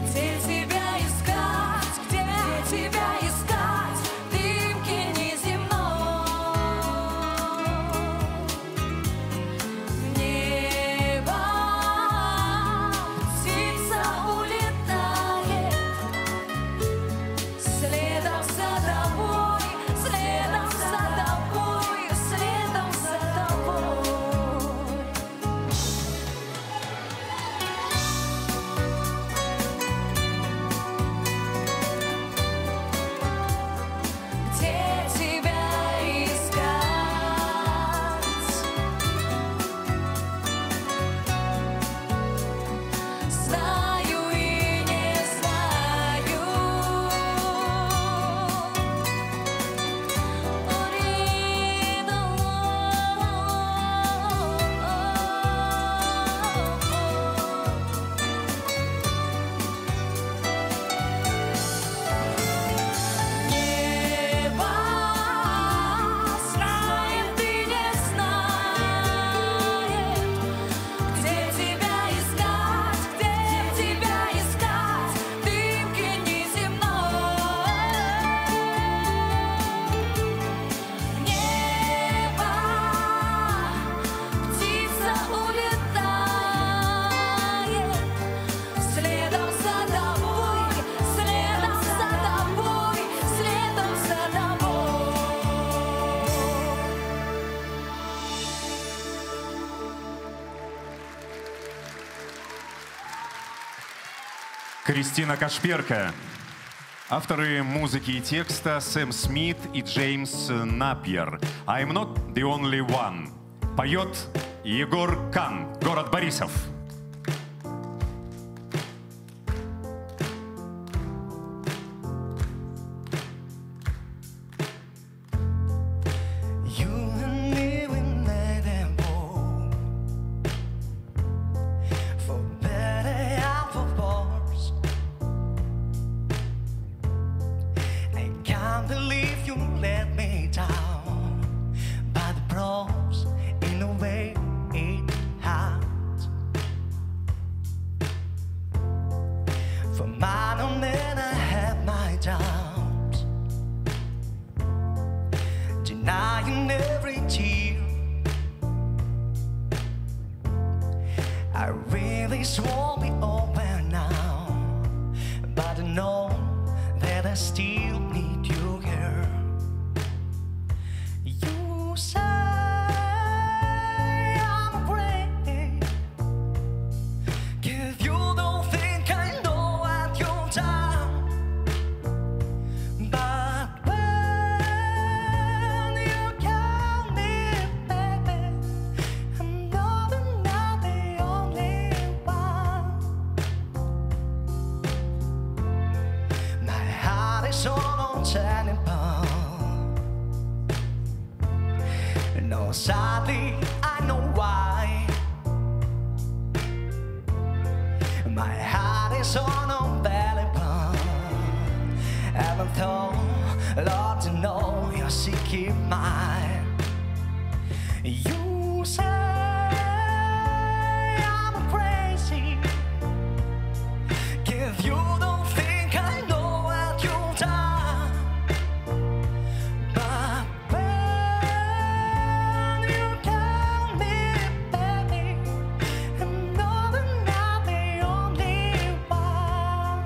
где тебя искать, дымки неземной. Небо птица улетает, следом за тобой, следом за тобой, следом за тобой. Где тебя искать? Знаю и не знаю. Небо знает и не знает, где тебя искать, дымки неземной. Небо птица улетает, следом за тобой, следом за тобой, следом за тобой. Кристина Кашперка. Авторы музыки и текста Сэм Смит и Джеймс Напьер. I'm not the only one. Поет Егор Кан, город Борисов. You and me, we made it war. For better and for worse. I can't believe you let me down. But the pros, in a way, it hurts. For mine own men, I have my doubts. Denying every tear. I really swore me over now, but I know that I still need you here. You say I'm afraid, 'cause you don't think I know what you've done. But when you call me, baby, I'm not the only one. My heart is on turning point. No, sadly, I know why. My heart is on a belly pump. Haven't thought, Lord, to know you're seeking mine. You say I'm crazy, 'cause you don't think I know what you've done. But when you call me, baby, I'm not the only one.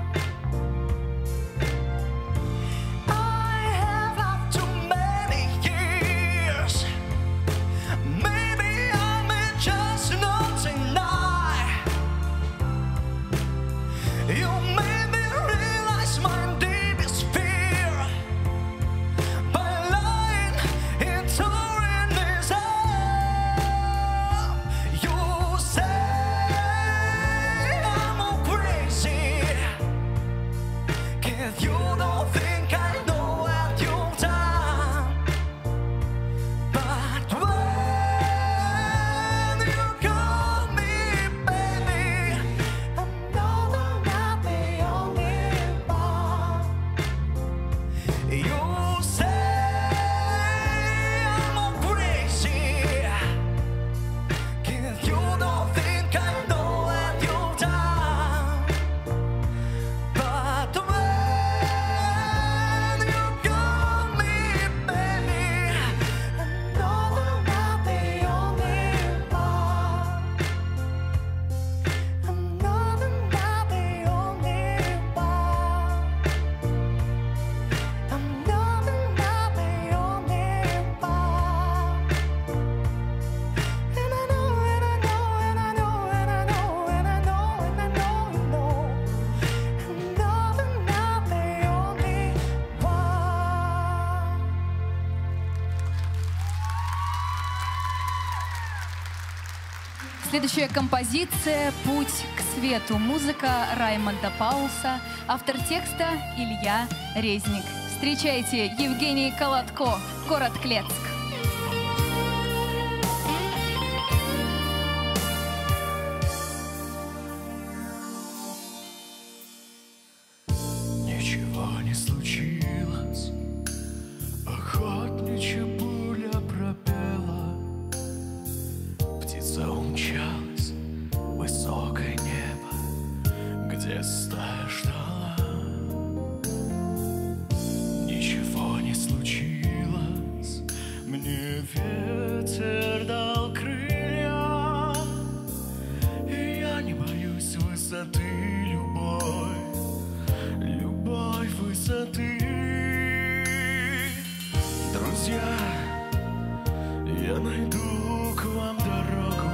I have loved too many years. Следующая композиция «Путь к свету». Музыка Раймонда Пауса. Автор текста Илья Резник. Встречайте, Евгений Колотко, город Клецк. Ничего не случилось, охотничья пуля пропела, птица умчалась в высокое небо, где стая ждала. Ничего не случилось, мне ветер дал крылья, и я не боюсь высоты, любой высоты. Друзья, я найду к вам дорогу.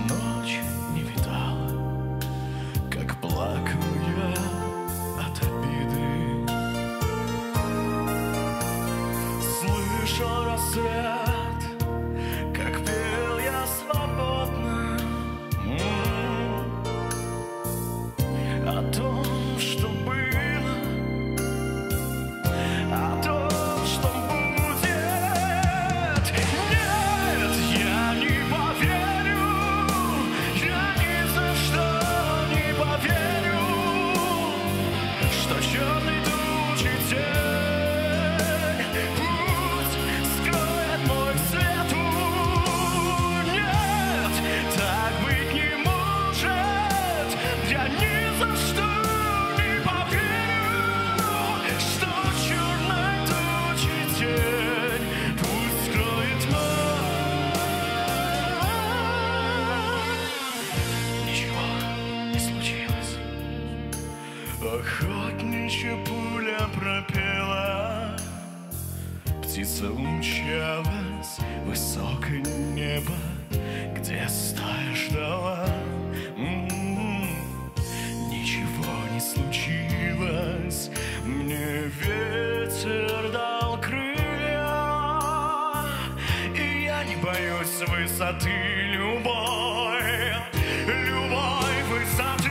Ночь не видала, как плакал я от обиды. Слышал рассвет, как пел я свободно о том, что было, о том, что будет. Нет, я не поверю, я ни за что не поверю, что черный тучи тень пусть скроет мой свет. Нет, так быть не может, я ни за что не поверю, что черной тучи тень пусть скроет мой. Ничего не случилось, охотничья пуля пропела, птица умчалась в высокое небо, где стая ждала. Ничего не случилось, мне ветер дал крылья, и я не боюсь высоты любой высоты.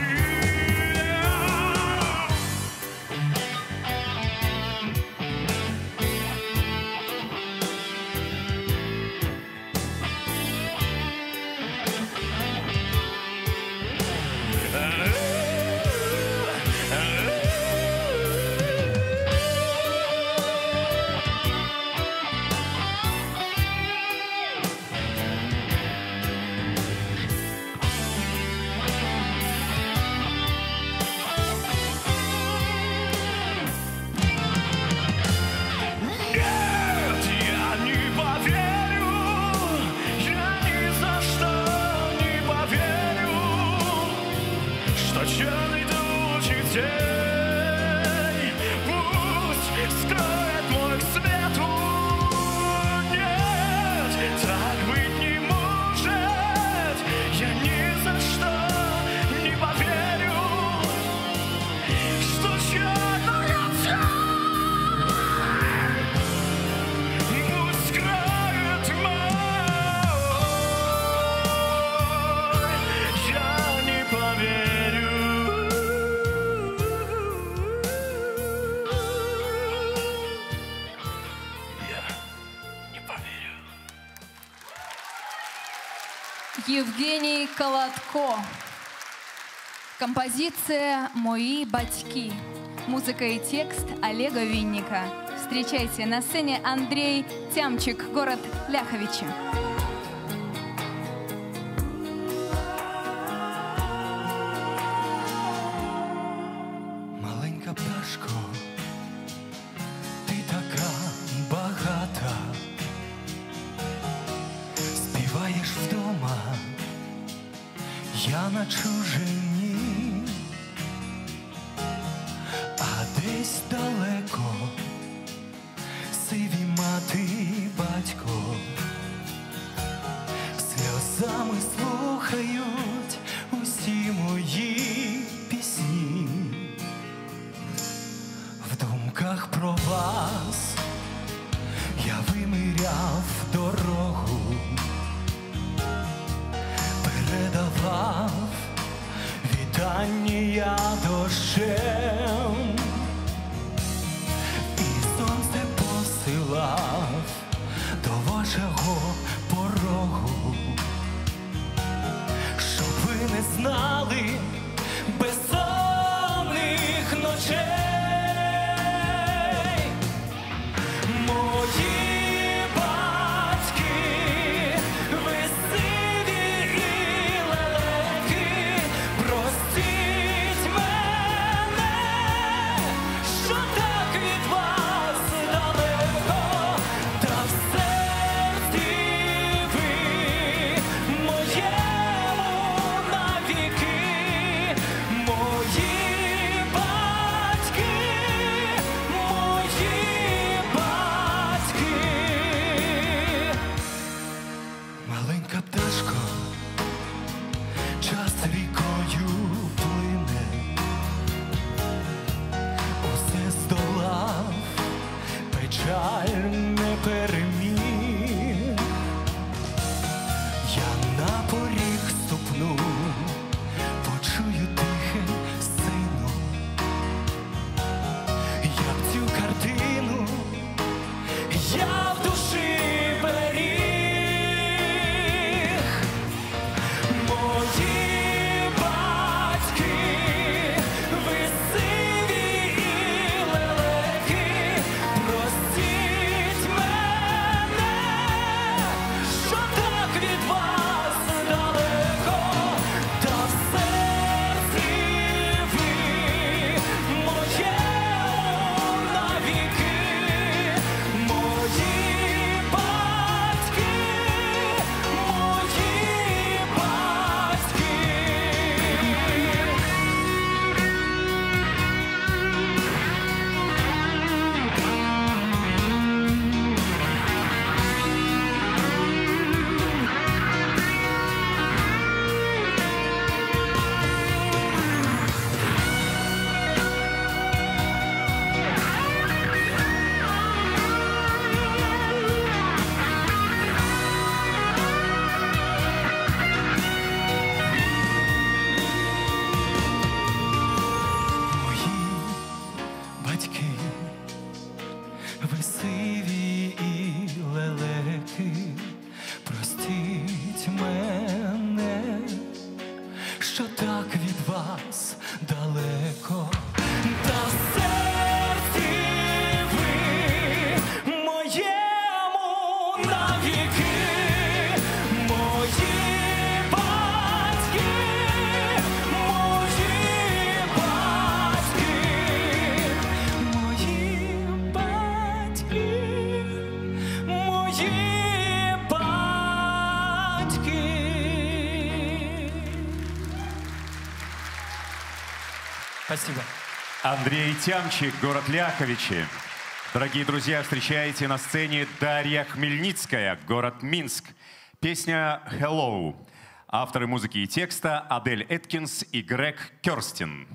Нет, я не поверю, я ни за что не поверю, что черный тучи тень пусть скроет мой к свету. Нет, так быть не может, я ни за что не поверю, что черная тень пусть скроет мой. Я не поверю. Я не поверю. Евгений Колотко. Композиция «Мои батьки». Музыка и текст Олега Винника. Встречайте, на сцене Андрей Тямчик, город Ляховичи. Маленька пташко, ти така багата, співаєш вдома, я на чужині, а десь далеко сиві мати й батько сльозами слухають усі мої пісні. В думках про вас я виміряв дорогу, я дощем, і сонце посилав до вашого порогу, щоб ви не знали безсонних ночей. Мої батьки, ви сиві і лелеки, простіть мене, що так від вас далеко, та в серці ви моєму навіки. Мої батьки, мої батьки. Маленька пташко, час рікою плине, усе здолав, печаль не переміг. Я на поріг ступну, почую тихе сину, як цю картину я в душі беріг. Мої батьки, ви сиві і лелеки, простіть мене, що так від вас далеко, та в серці ви моєму навіки. Мої батьки, мої батьки. Мої батьки, ви сиві і лелеки, простіть мене, що так від вас далеко, та в серці ви моєму навіки. Мої батьки, мої батьки, мої батьки, мої батьки. Спасибо. Андрей Тямчик, город Ляховичи. Дорогие друзья, встречайте на сцене Дарья Хмельницкая, город Минск. Песня «Hello». Авторы музыки и текста Адель Эткинс и Грег Керстин.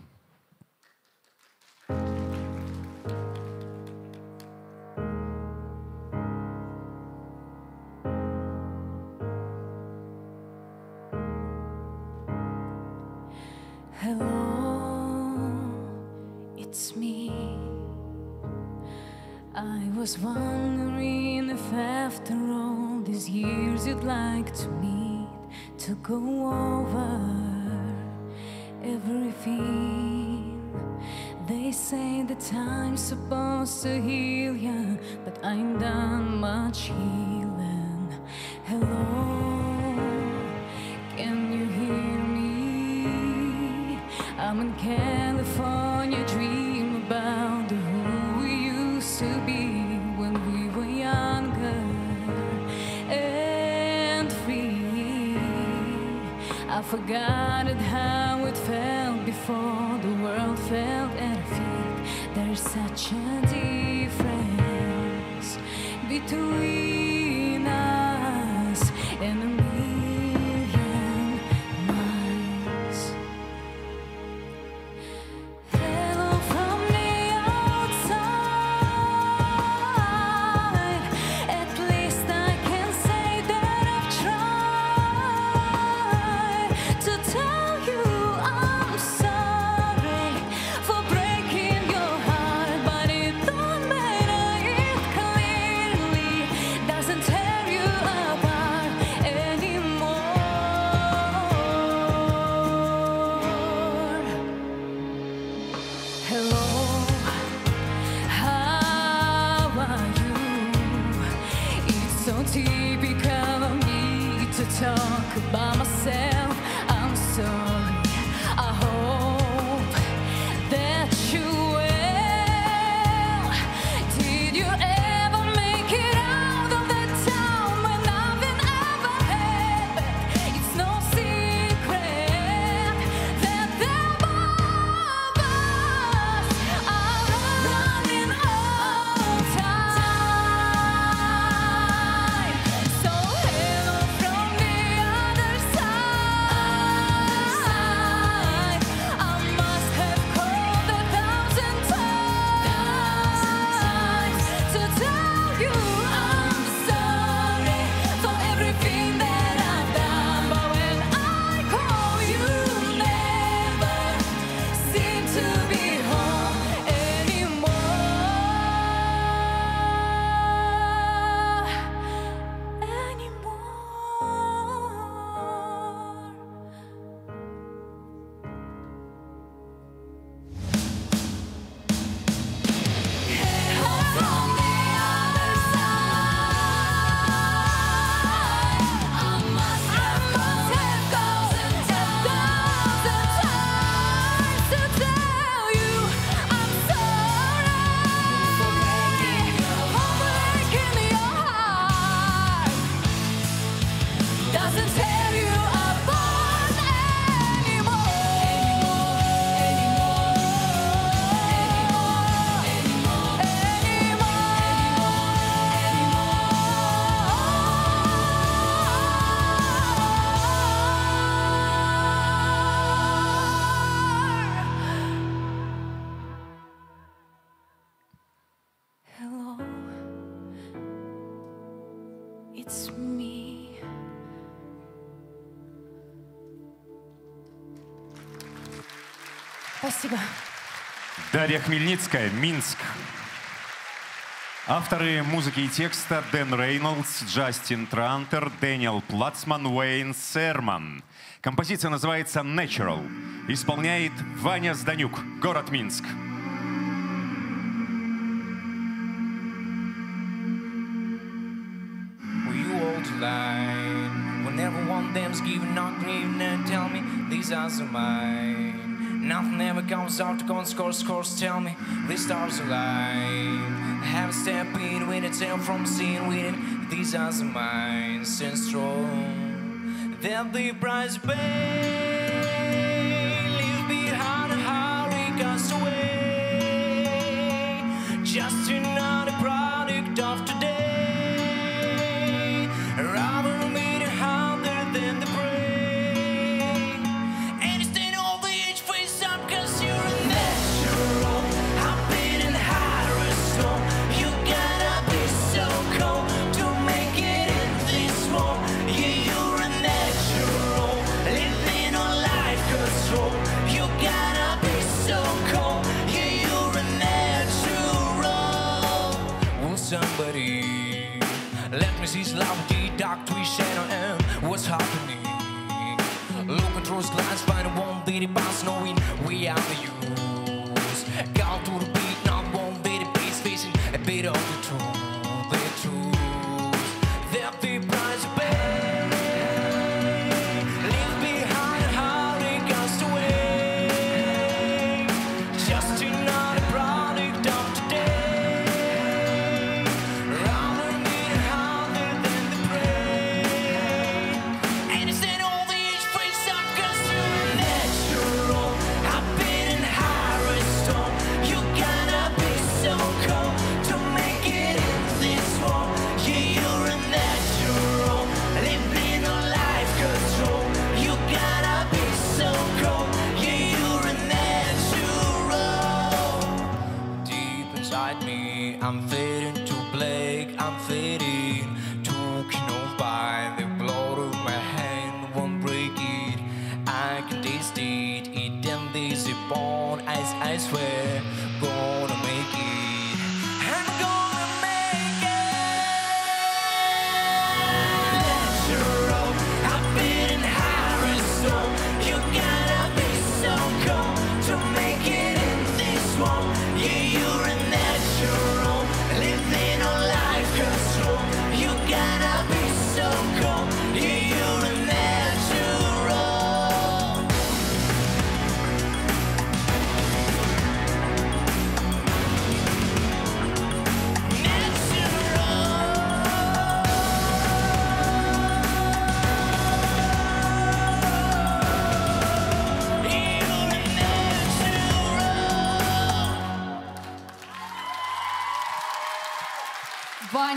Hello, it's me. I was wondering if after all these years you'd like to meet, to go over everything. They say the time's supposed to heal ya, but I ain't done much healing. Hello, can you hear me? I'm in California, dream about who we used to be when we were younger and free. I forgot how it felt before the world felt at our feet. There's such a difference between us and a million miles. Hello from the outside. At least I can say that I've tried to tell you I'm sorry. typical of me to talk about myself. I'm sorry. I hope that you will. Did you ever make it out of that town when nothing ever happened? It's no secret that the both of us are running out of time. So hello from the other side. I must have called 1,000 times to tell you I'm sorry for everything that I've done. But when I call, you never seem to be home doesn't tear you apart Hello, it's me. Спасибо. Дарья Хмельницкая, Минск. Авторы музыки и текста Дэн Рейнольдс, Джастин Трантер, Дэниел Плацман, Уэйн Серман. Композиция называется «Natural». Исполняет Ваня Зданюк, город Минск. Were you all to lie? When everyone them's giving out grieving and tell me these eyes are mine. Nothing ever comes out to go and scores, tell me these stars are alive. I have a step in with a tail from seeing with it. These eyes are mine, stand strong. They'll be price to pay. Leave behind a hurry cast away. Just another product of today. Rather meet harder than the prey. And stand over each face up, cause you're a natural. I've been in higher storm. You gotta be so cold to make it in this world. Yeah, you're a natural. Living on life control. You gotta be so cold. Yeah, you're a natural. Will somebody let me see love the dark twist shadow and what's happening? Looking through his glass, find one day the boss knowing we are the use. Call to the beat, not one day the bass facing a bit of the truth. They'll be price to pay. Leave behind a hurry cast away. Just another product of today. Rather meet harder than the prey. And it's in all the each face up, cause you're natural. I've been in higher storm. You gotta be so cold to make it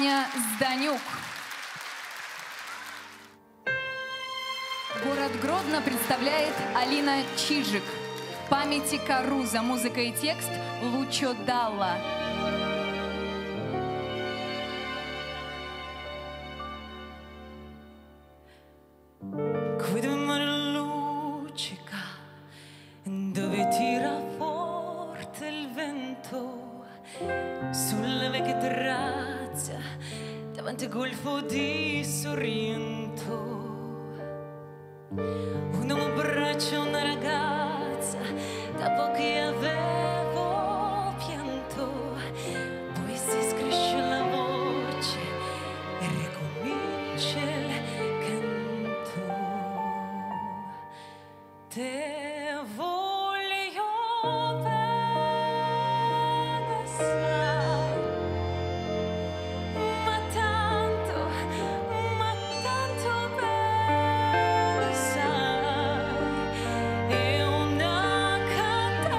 Ваня Зданюк. Город Гродно представляет Алина Чижик. Памяти Каруза. Музыка и текст Лучо Далла. Qui dove mare luccica, dove tira forte il vento, sulle vecchie terrazze, davanti al golfo di Sorrento. Un uomo abbraccia una ragazza, dopo che avevo pianto, poi si scrisce la voce e ricomincia il canto. Te voglio bene, sai, ma tanto bene, sai, è una catena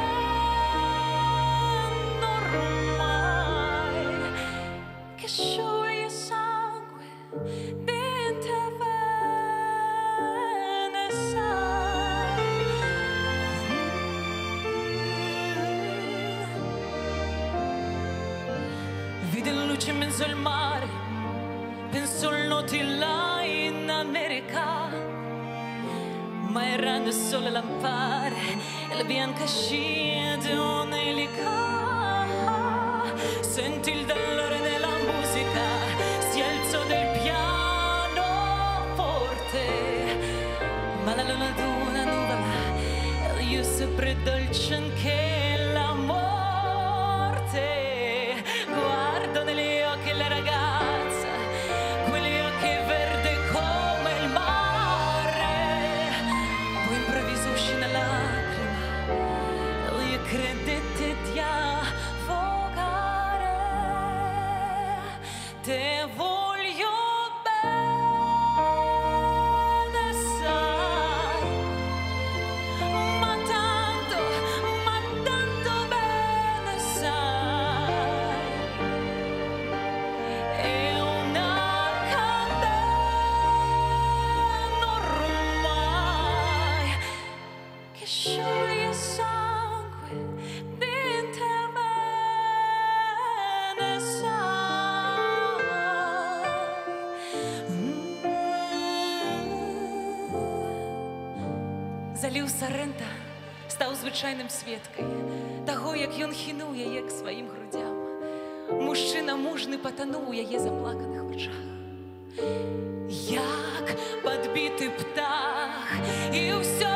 ormai che scioglie sangue dentro bene, sai. Vide la luce in mezzo al mare, pensò al noti là in America, ma erano solo lampare e la bianca scia di un'elica. Sentì il dolore nella musica, si alzò del pianoforte, ma la luna d'una nuvola e io sempre dolce anche la morte. Guardo negli occhi la ragazza, quegli occhi verdi come il mare, poi improvviso uscì una lacrima e io credette di affogare. Te voglio bene, sai, ma tanto bene, sai, è una catena ormai che scioglie sangue dentro bene, sai. Заліў Сарента стаў звычайным сведкай таго, як ён хінуў яе к сваім грудзям. Мужчына мужны патануў у яе заплаканых вачах. Як падбіты птах, і ўсё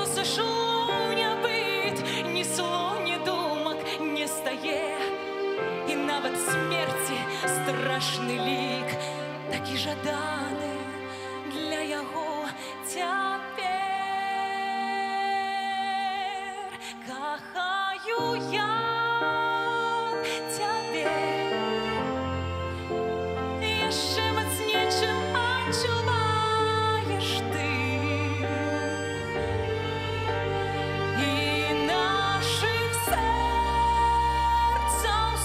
сышло не быць, ні слоў, ні думак не стае. І нават смерці страшны лік, такі жаданы для яго цяпер. Кахаю я цябе яшчэ мацней, чым адчуваеш ты. І нашых сэрцаў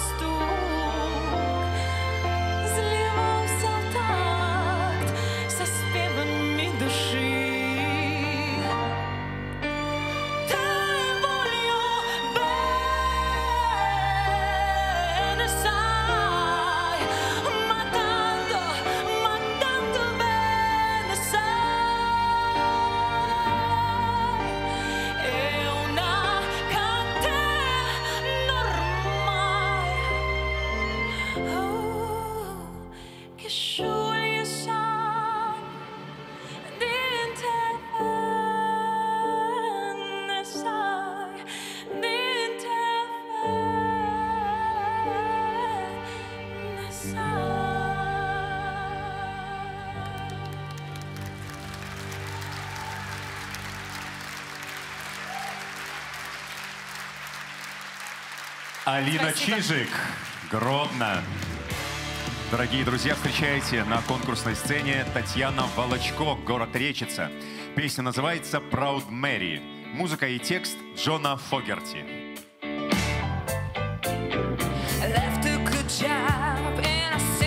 стук зліваўся ў такт са спевамі душы. Алина Чижик, Гродно. Дорогие друзья, встречайте на конкурсной сцене Татьяна Волочко, город Речица. Песня называется «Proud Mary». Музыка и текст Джона Фогерти. Left a good job and I said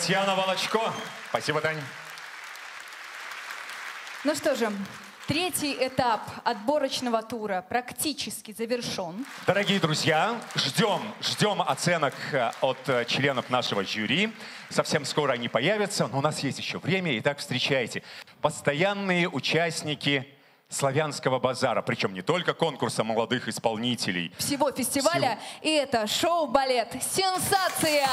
Татьяна Волочко. Спасибо, Тань. Ну что же, третий этап отборочного тура практически завершен. Дорогие друзья, ждем оценок от членов нашего жюри. Совсем скоро они появятся, но у нас есть еще время. Итак, встречайте. Постоянные участники Славянского базара, причем не только конкурса молодых исполнителей. Всего фестиваля. И это шоу-балет «Сенсация».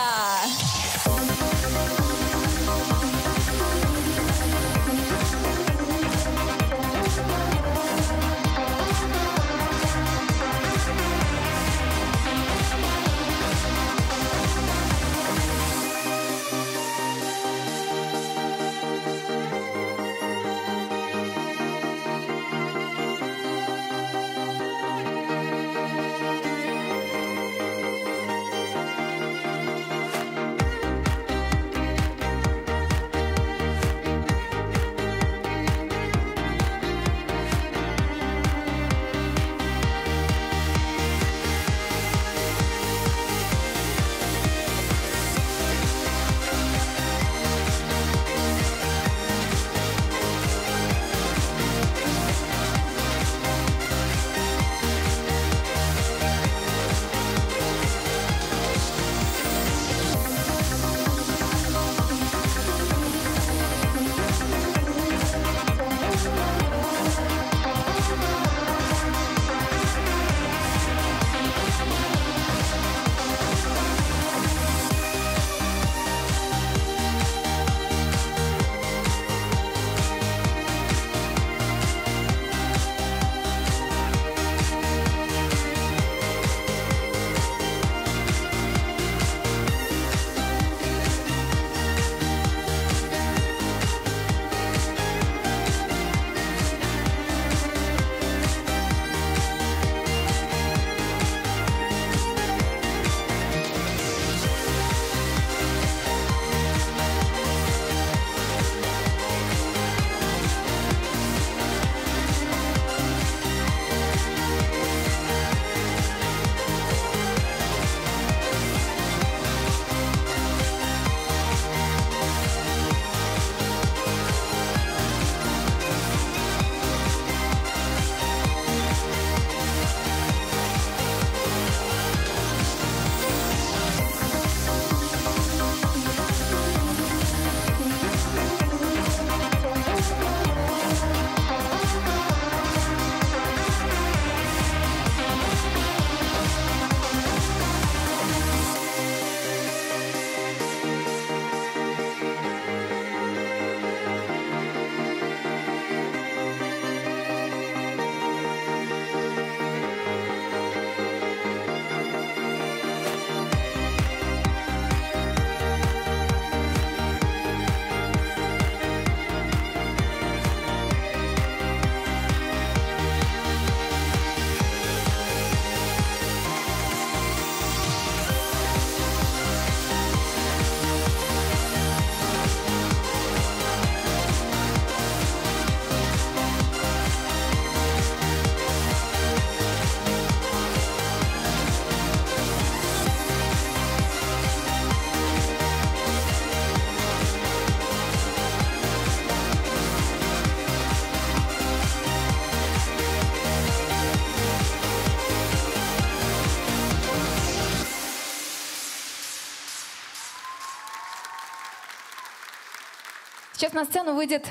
Сейчас на сцену выйдет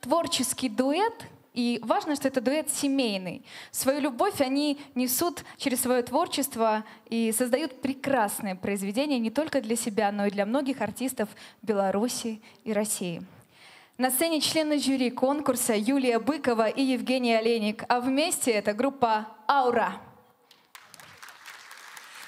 творческий дуэт, и важно, что это дуэт семейный. Свою любовь они несут через свое творчество и создают прекрасные произведения не только для себя, но и для многих артистов Беларуси и России. На сцене члены жюри конкурса Юлия Быкова и Евгений Олейник, а вместе это группа «Аура».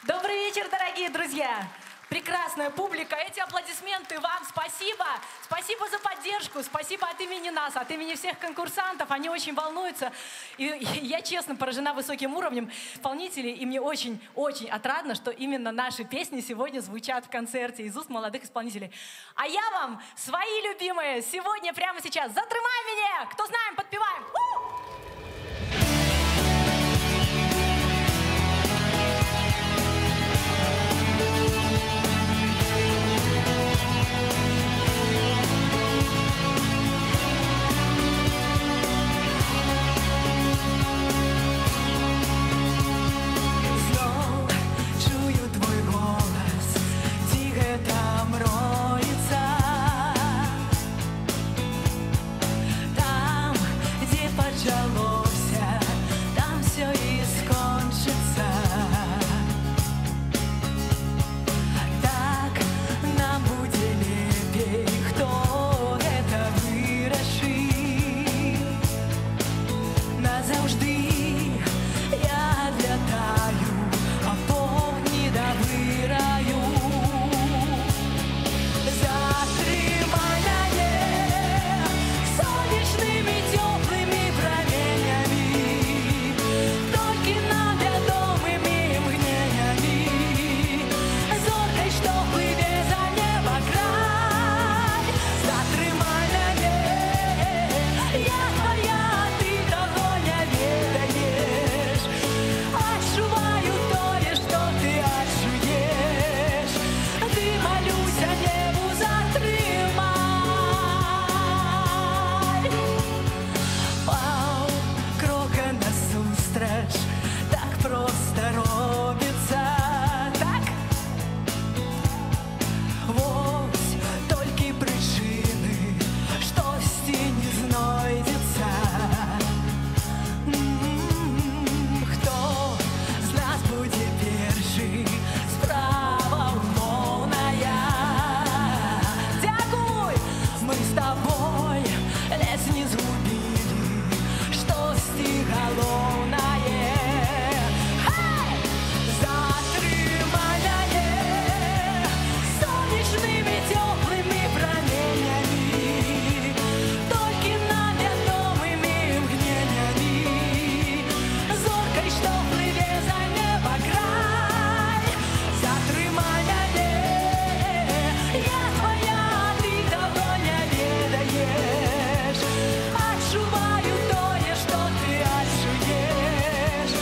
Добрый вечер, дорогие друзья! Прекрасная публика, эти аплодисменты вам спасибо. Спасибо за поддержку, спасибо от имени нас, от имени всех конкурсантов. Они очень волнуются. И я, честно, поражена высоким уровнем исполнителей. И мне очень-очень отрадно, что именно наши песни сегодня звучат в концерте из уст молодых исполнителей. А я вам свои любимые сегодня, прямо сейчас. «Затрымай меня!» Кто знаем, подпеваем. с тобой лес не сгубили, что стигаловное. Затриманное солнечными теплыми променями, только наведомыми мгновениями, зоркой, что пливе за небо край. Затриманное, я твоя, ты того не ведаешь. Отшиваю тое, что ты отшуешь.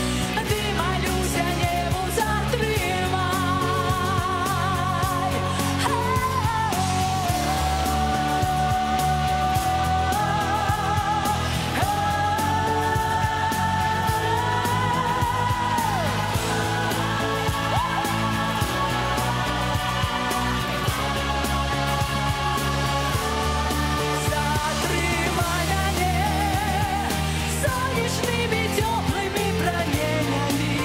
Ты молюся небу, затримай. Затриманное солнечными теплыми променями,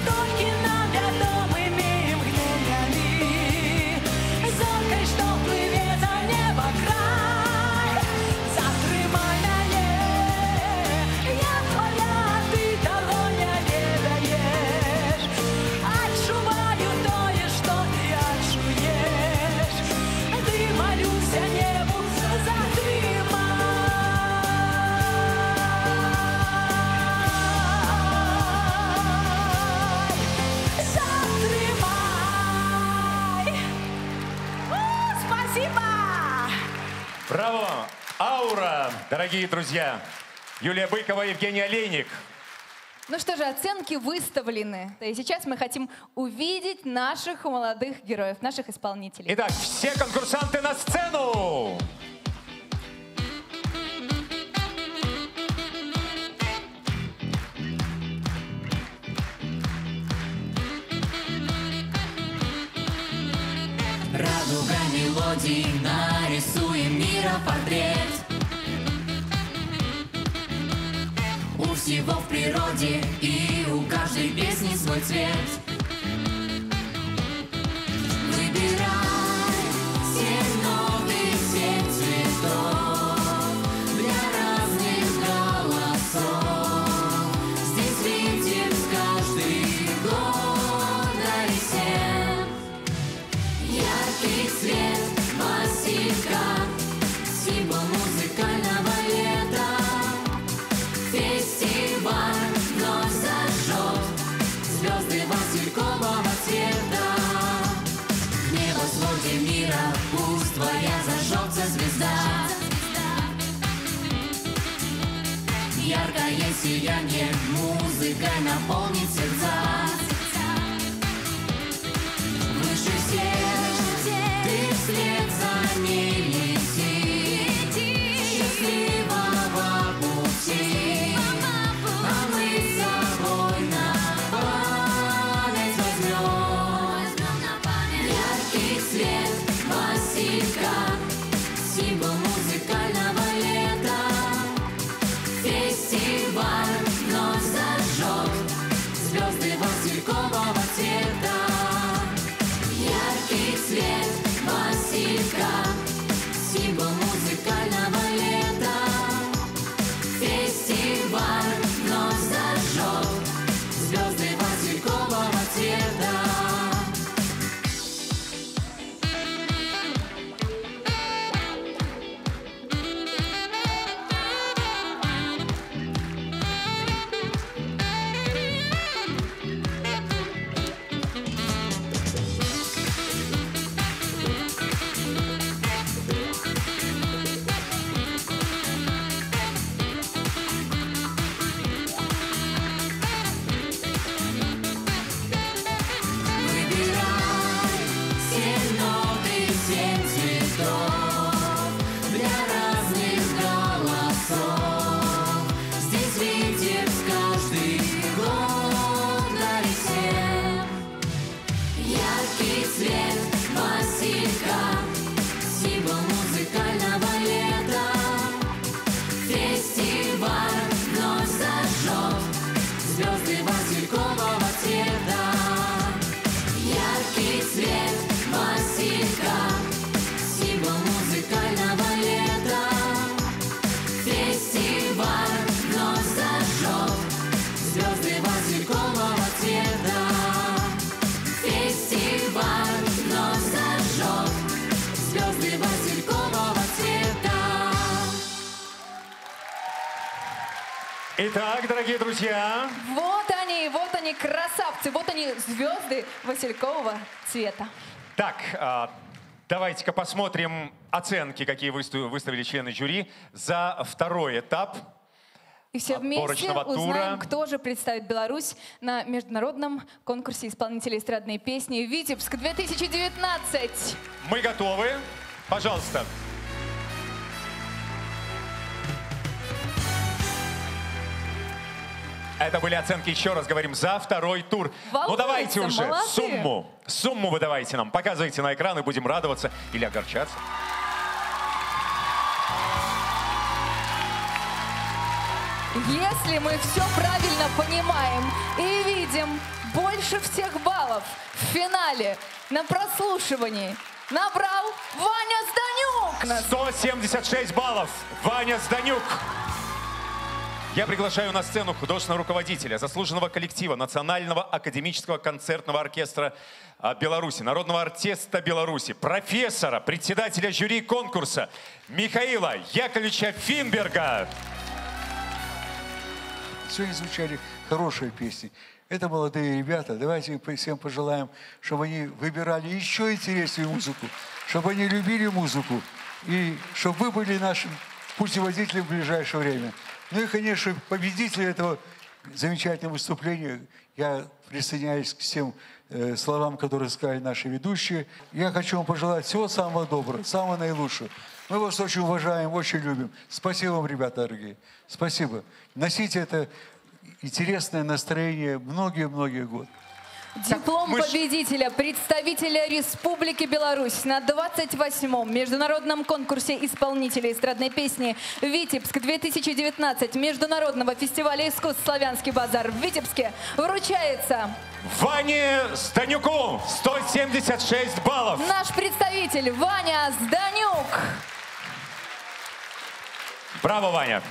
только наведомыми мгновениями, зоркой, что пливе за небо край. Затриманное, я твоя, ты того не ведаешь. Отшиваю тое, что ты отшуешь. Ты молюся небу, затримай. Спасибо! Браво! Аура, дорогие друзья. Юлия Быкова, Евгений Олейник. Ну что же, оценки выставлены. И сейчас мы хотим увидеть наших молодых героев, наших исполнителей. Итак, все конкурсанты на сцену! Радуга мелодий, нарисуем миропортрет. У всего в природе и у каждой песни свой цвет. Выбирай 7 ноты, 7 цветов для разных голосов. Здесь Витебск каждый год дарит. Яркий цвет Василька, символ музыкального лета. Фестиваль вновь зажжет звезды василькового цвета. В небосводе мира пусть твоя зажжется звезда. Яркое сияние музыкой наполнит сердца. Выше всех ты вслед за ней лети. Счастливого пути, а мы с собой на память возьмем. Яркий цвет Василька, символ музыкального лета. Фестиваль вновь зажжет звезды Василька. Итак, дорогие друзья, Вот они, красавцы, вот они, звезды василькового цвета. так, давайте-ка посмотрим оценки, какие выставили члены жюри за второй этап. И все вместе Отборочного узнаем, тура. кто же представит Беларусь на международном конкурсе исполнителей эстрадной песни «Витебск 2019». Мы готовы. Пожалуйста. Это были оценки, еще раз говорим, за второй тур. Ну давайте уже молодые. сумму вы давайте нам. Показывайте на экран и будем радоваться или огорчаться. Если мы все правильно понимаем и видим, больше всех баллов в финале на прослушивании набрал Ваня Зданюк. 176 баллов. Ваня Зданюк. Я приглашаю на сцену художественного руководителя, заслуженного коллектива Национального академического концертного оркестра Беларуси, народного артиста Беларуси, профессора, председателя жюри конкурса Михаила Яковлевича Финберга. Сегодня звучали хорошие песни. Это молодые ребята. Давайте им всем пожелаем, чтобы они выбирали еще интереснее музыку, чтобы они любили музыку и чтобы вы были нашим путеводителем в ближайшее время. Ну и, конечно, победители этого замечательного выступления. Я присоединяюсь к всем словам, которые сказали наши ведущие. Я хочу вам пожелать всего самого доброго, самого наилучшего. Мы вас очень уважаем, очень любим. Спасибо вам, ребята дорогие. Спасибо. Носите это интересное настроение многие-многие годы. Диплом победителя, представителя Республики Беларусь на 28-м международном конкурсе исполнителей эстрадной песни «Витебск-2019» Международного фестиваля искусств «Славянский базар» в Витебске вручается Ване Зданюку 176 баллов. наш представитель Ваня Зданюк. Браво, Ваня.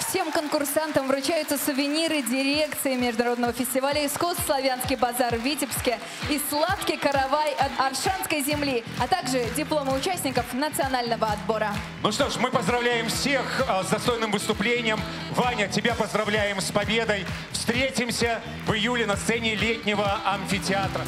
Всем конкурсантам вручаются сувениры дирекции Международного фестиваля искусств «Славянский базар» в Витебске и сладкий каравай от Аршанской земли, а также дипломы участников национального отбора. Ну что ж, мы поздравляем всех с достойным выступлением. Ваня, тебя поздравляем с победой. Встретимся в июле на сцене летнего амфитеатра.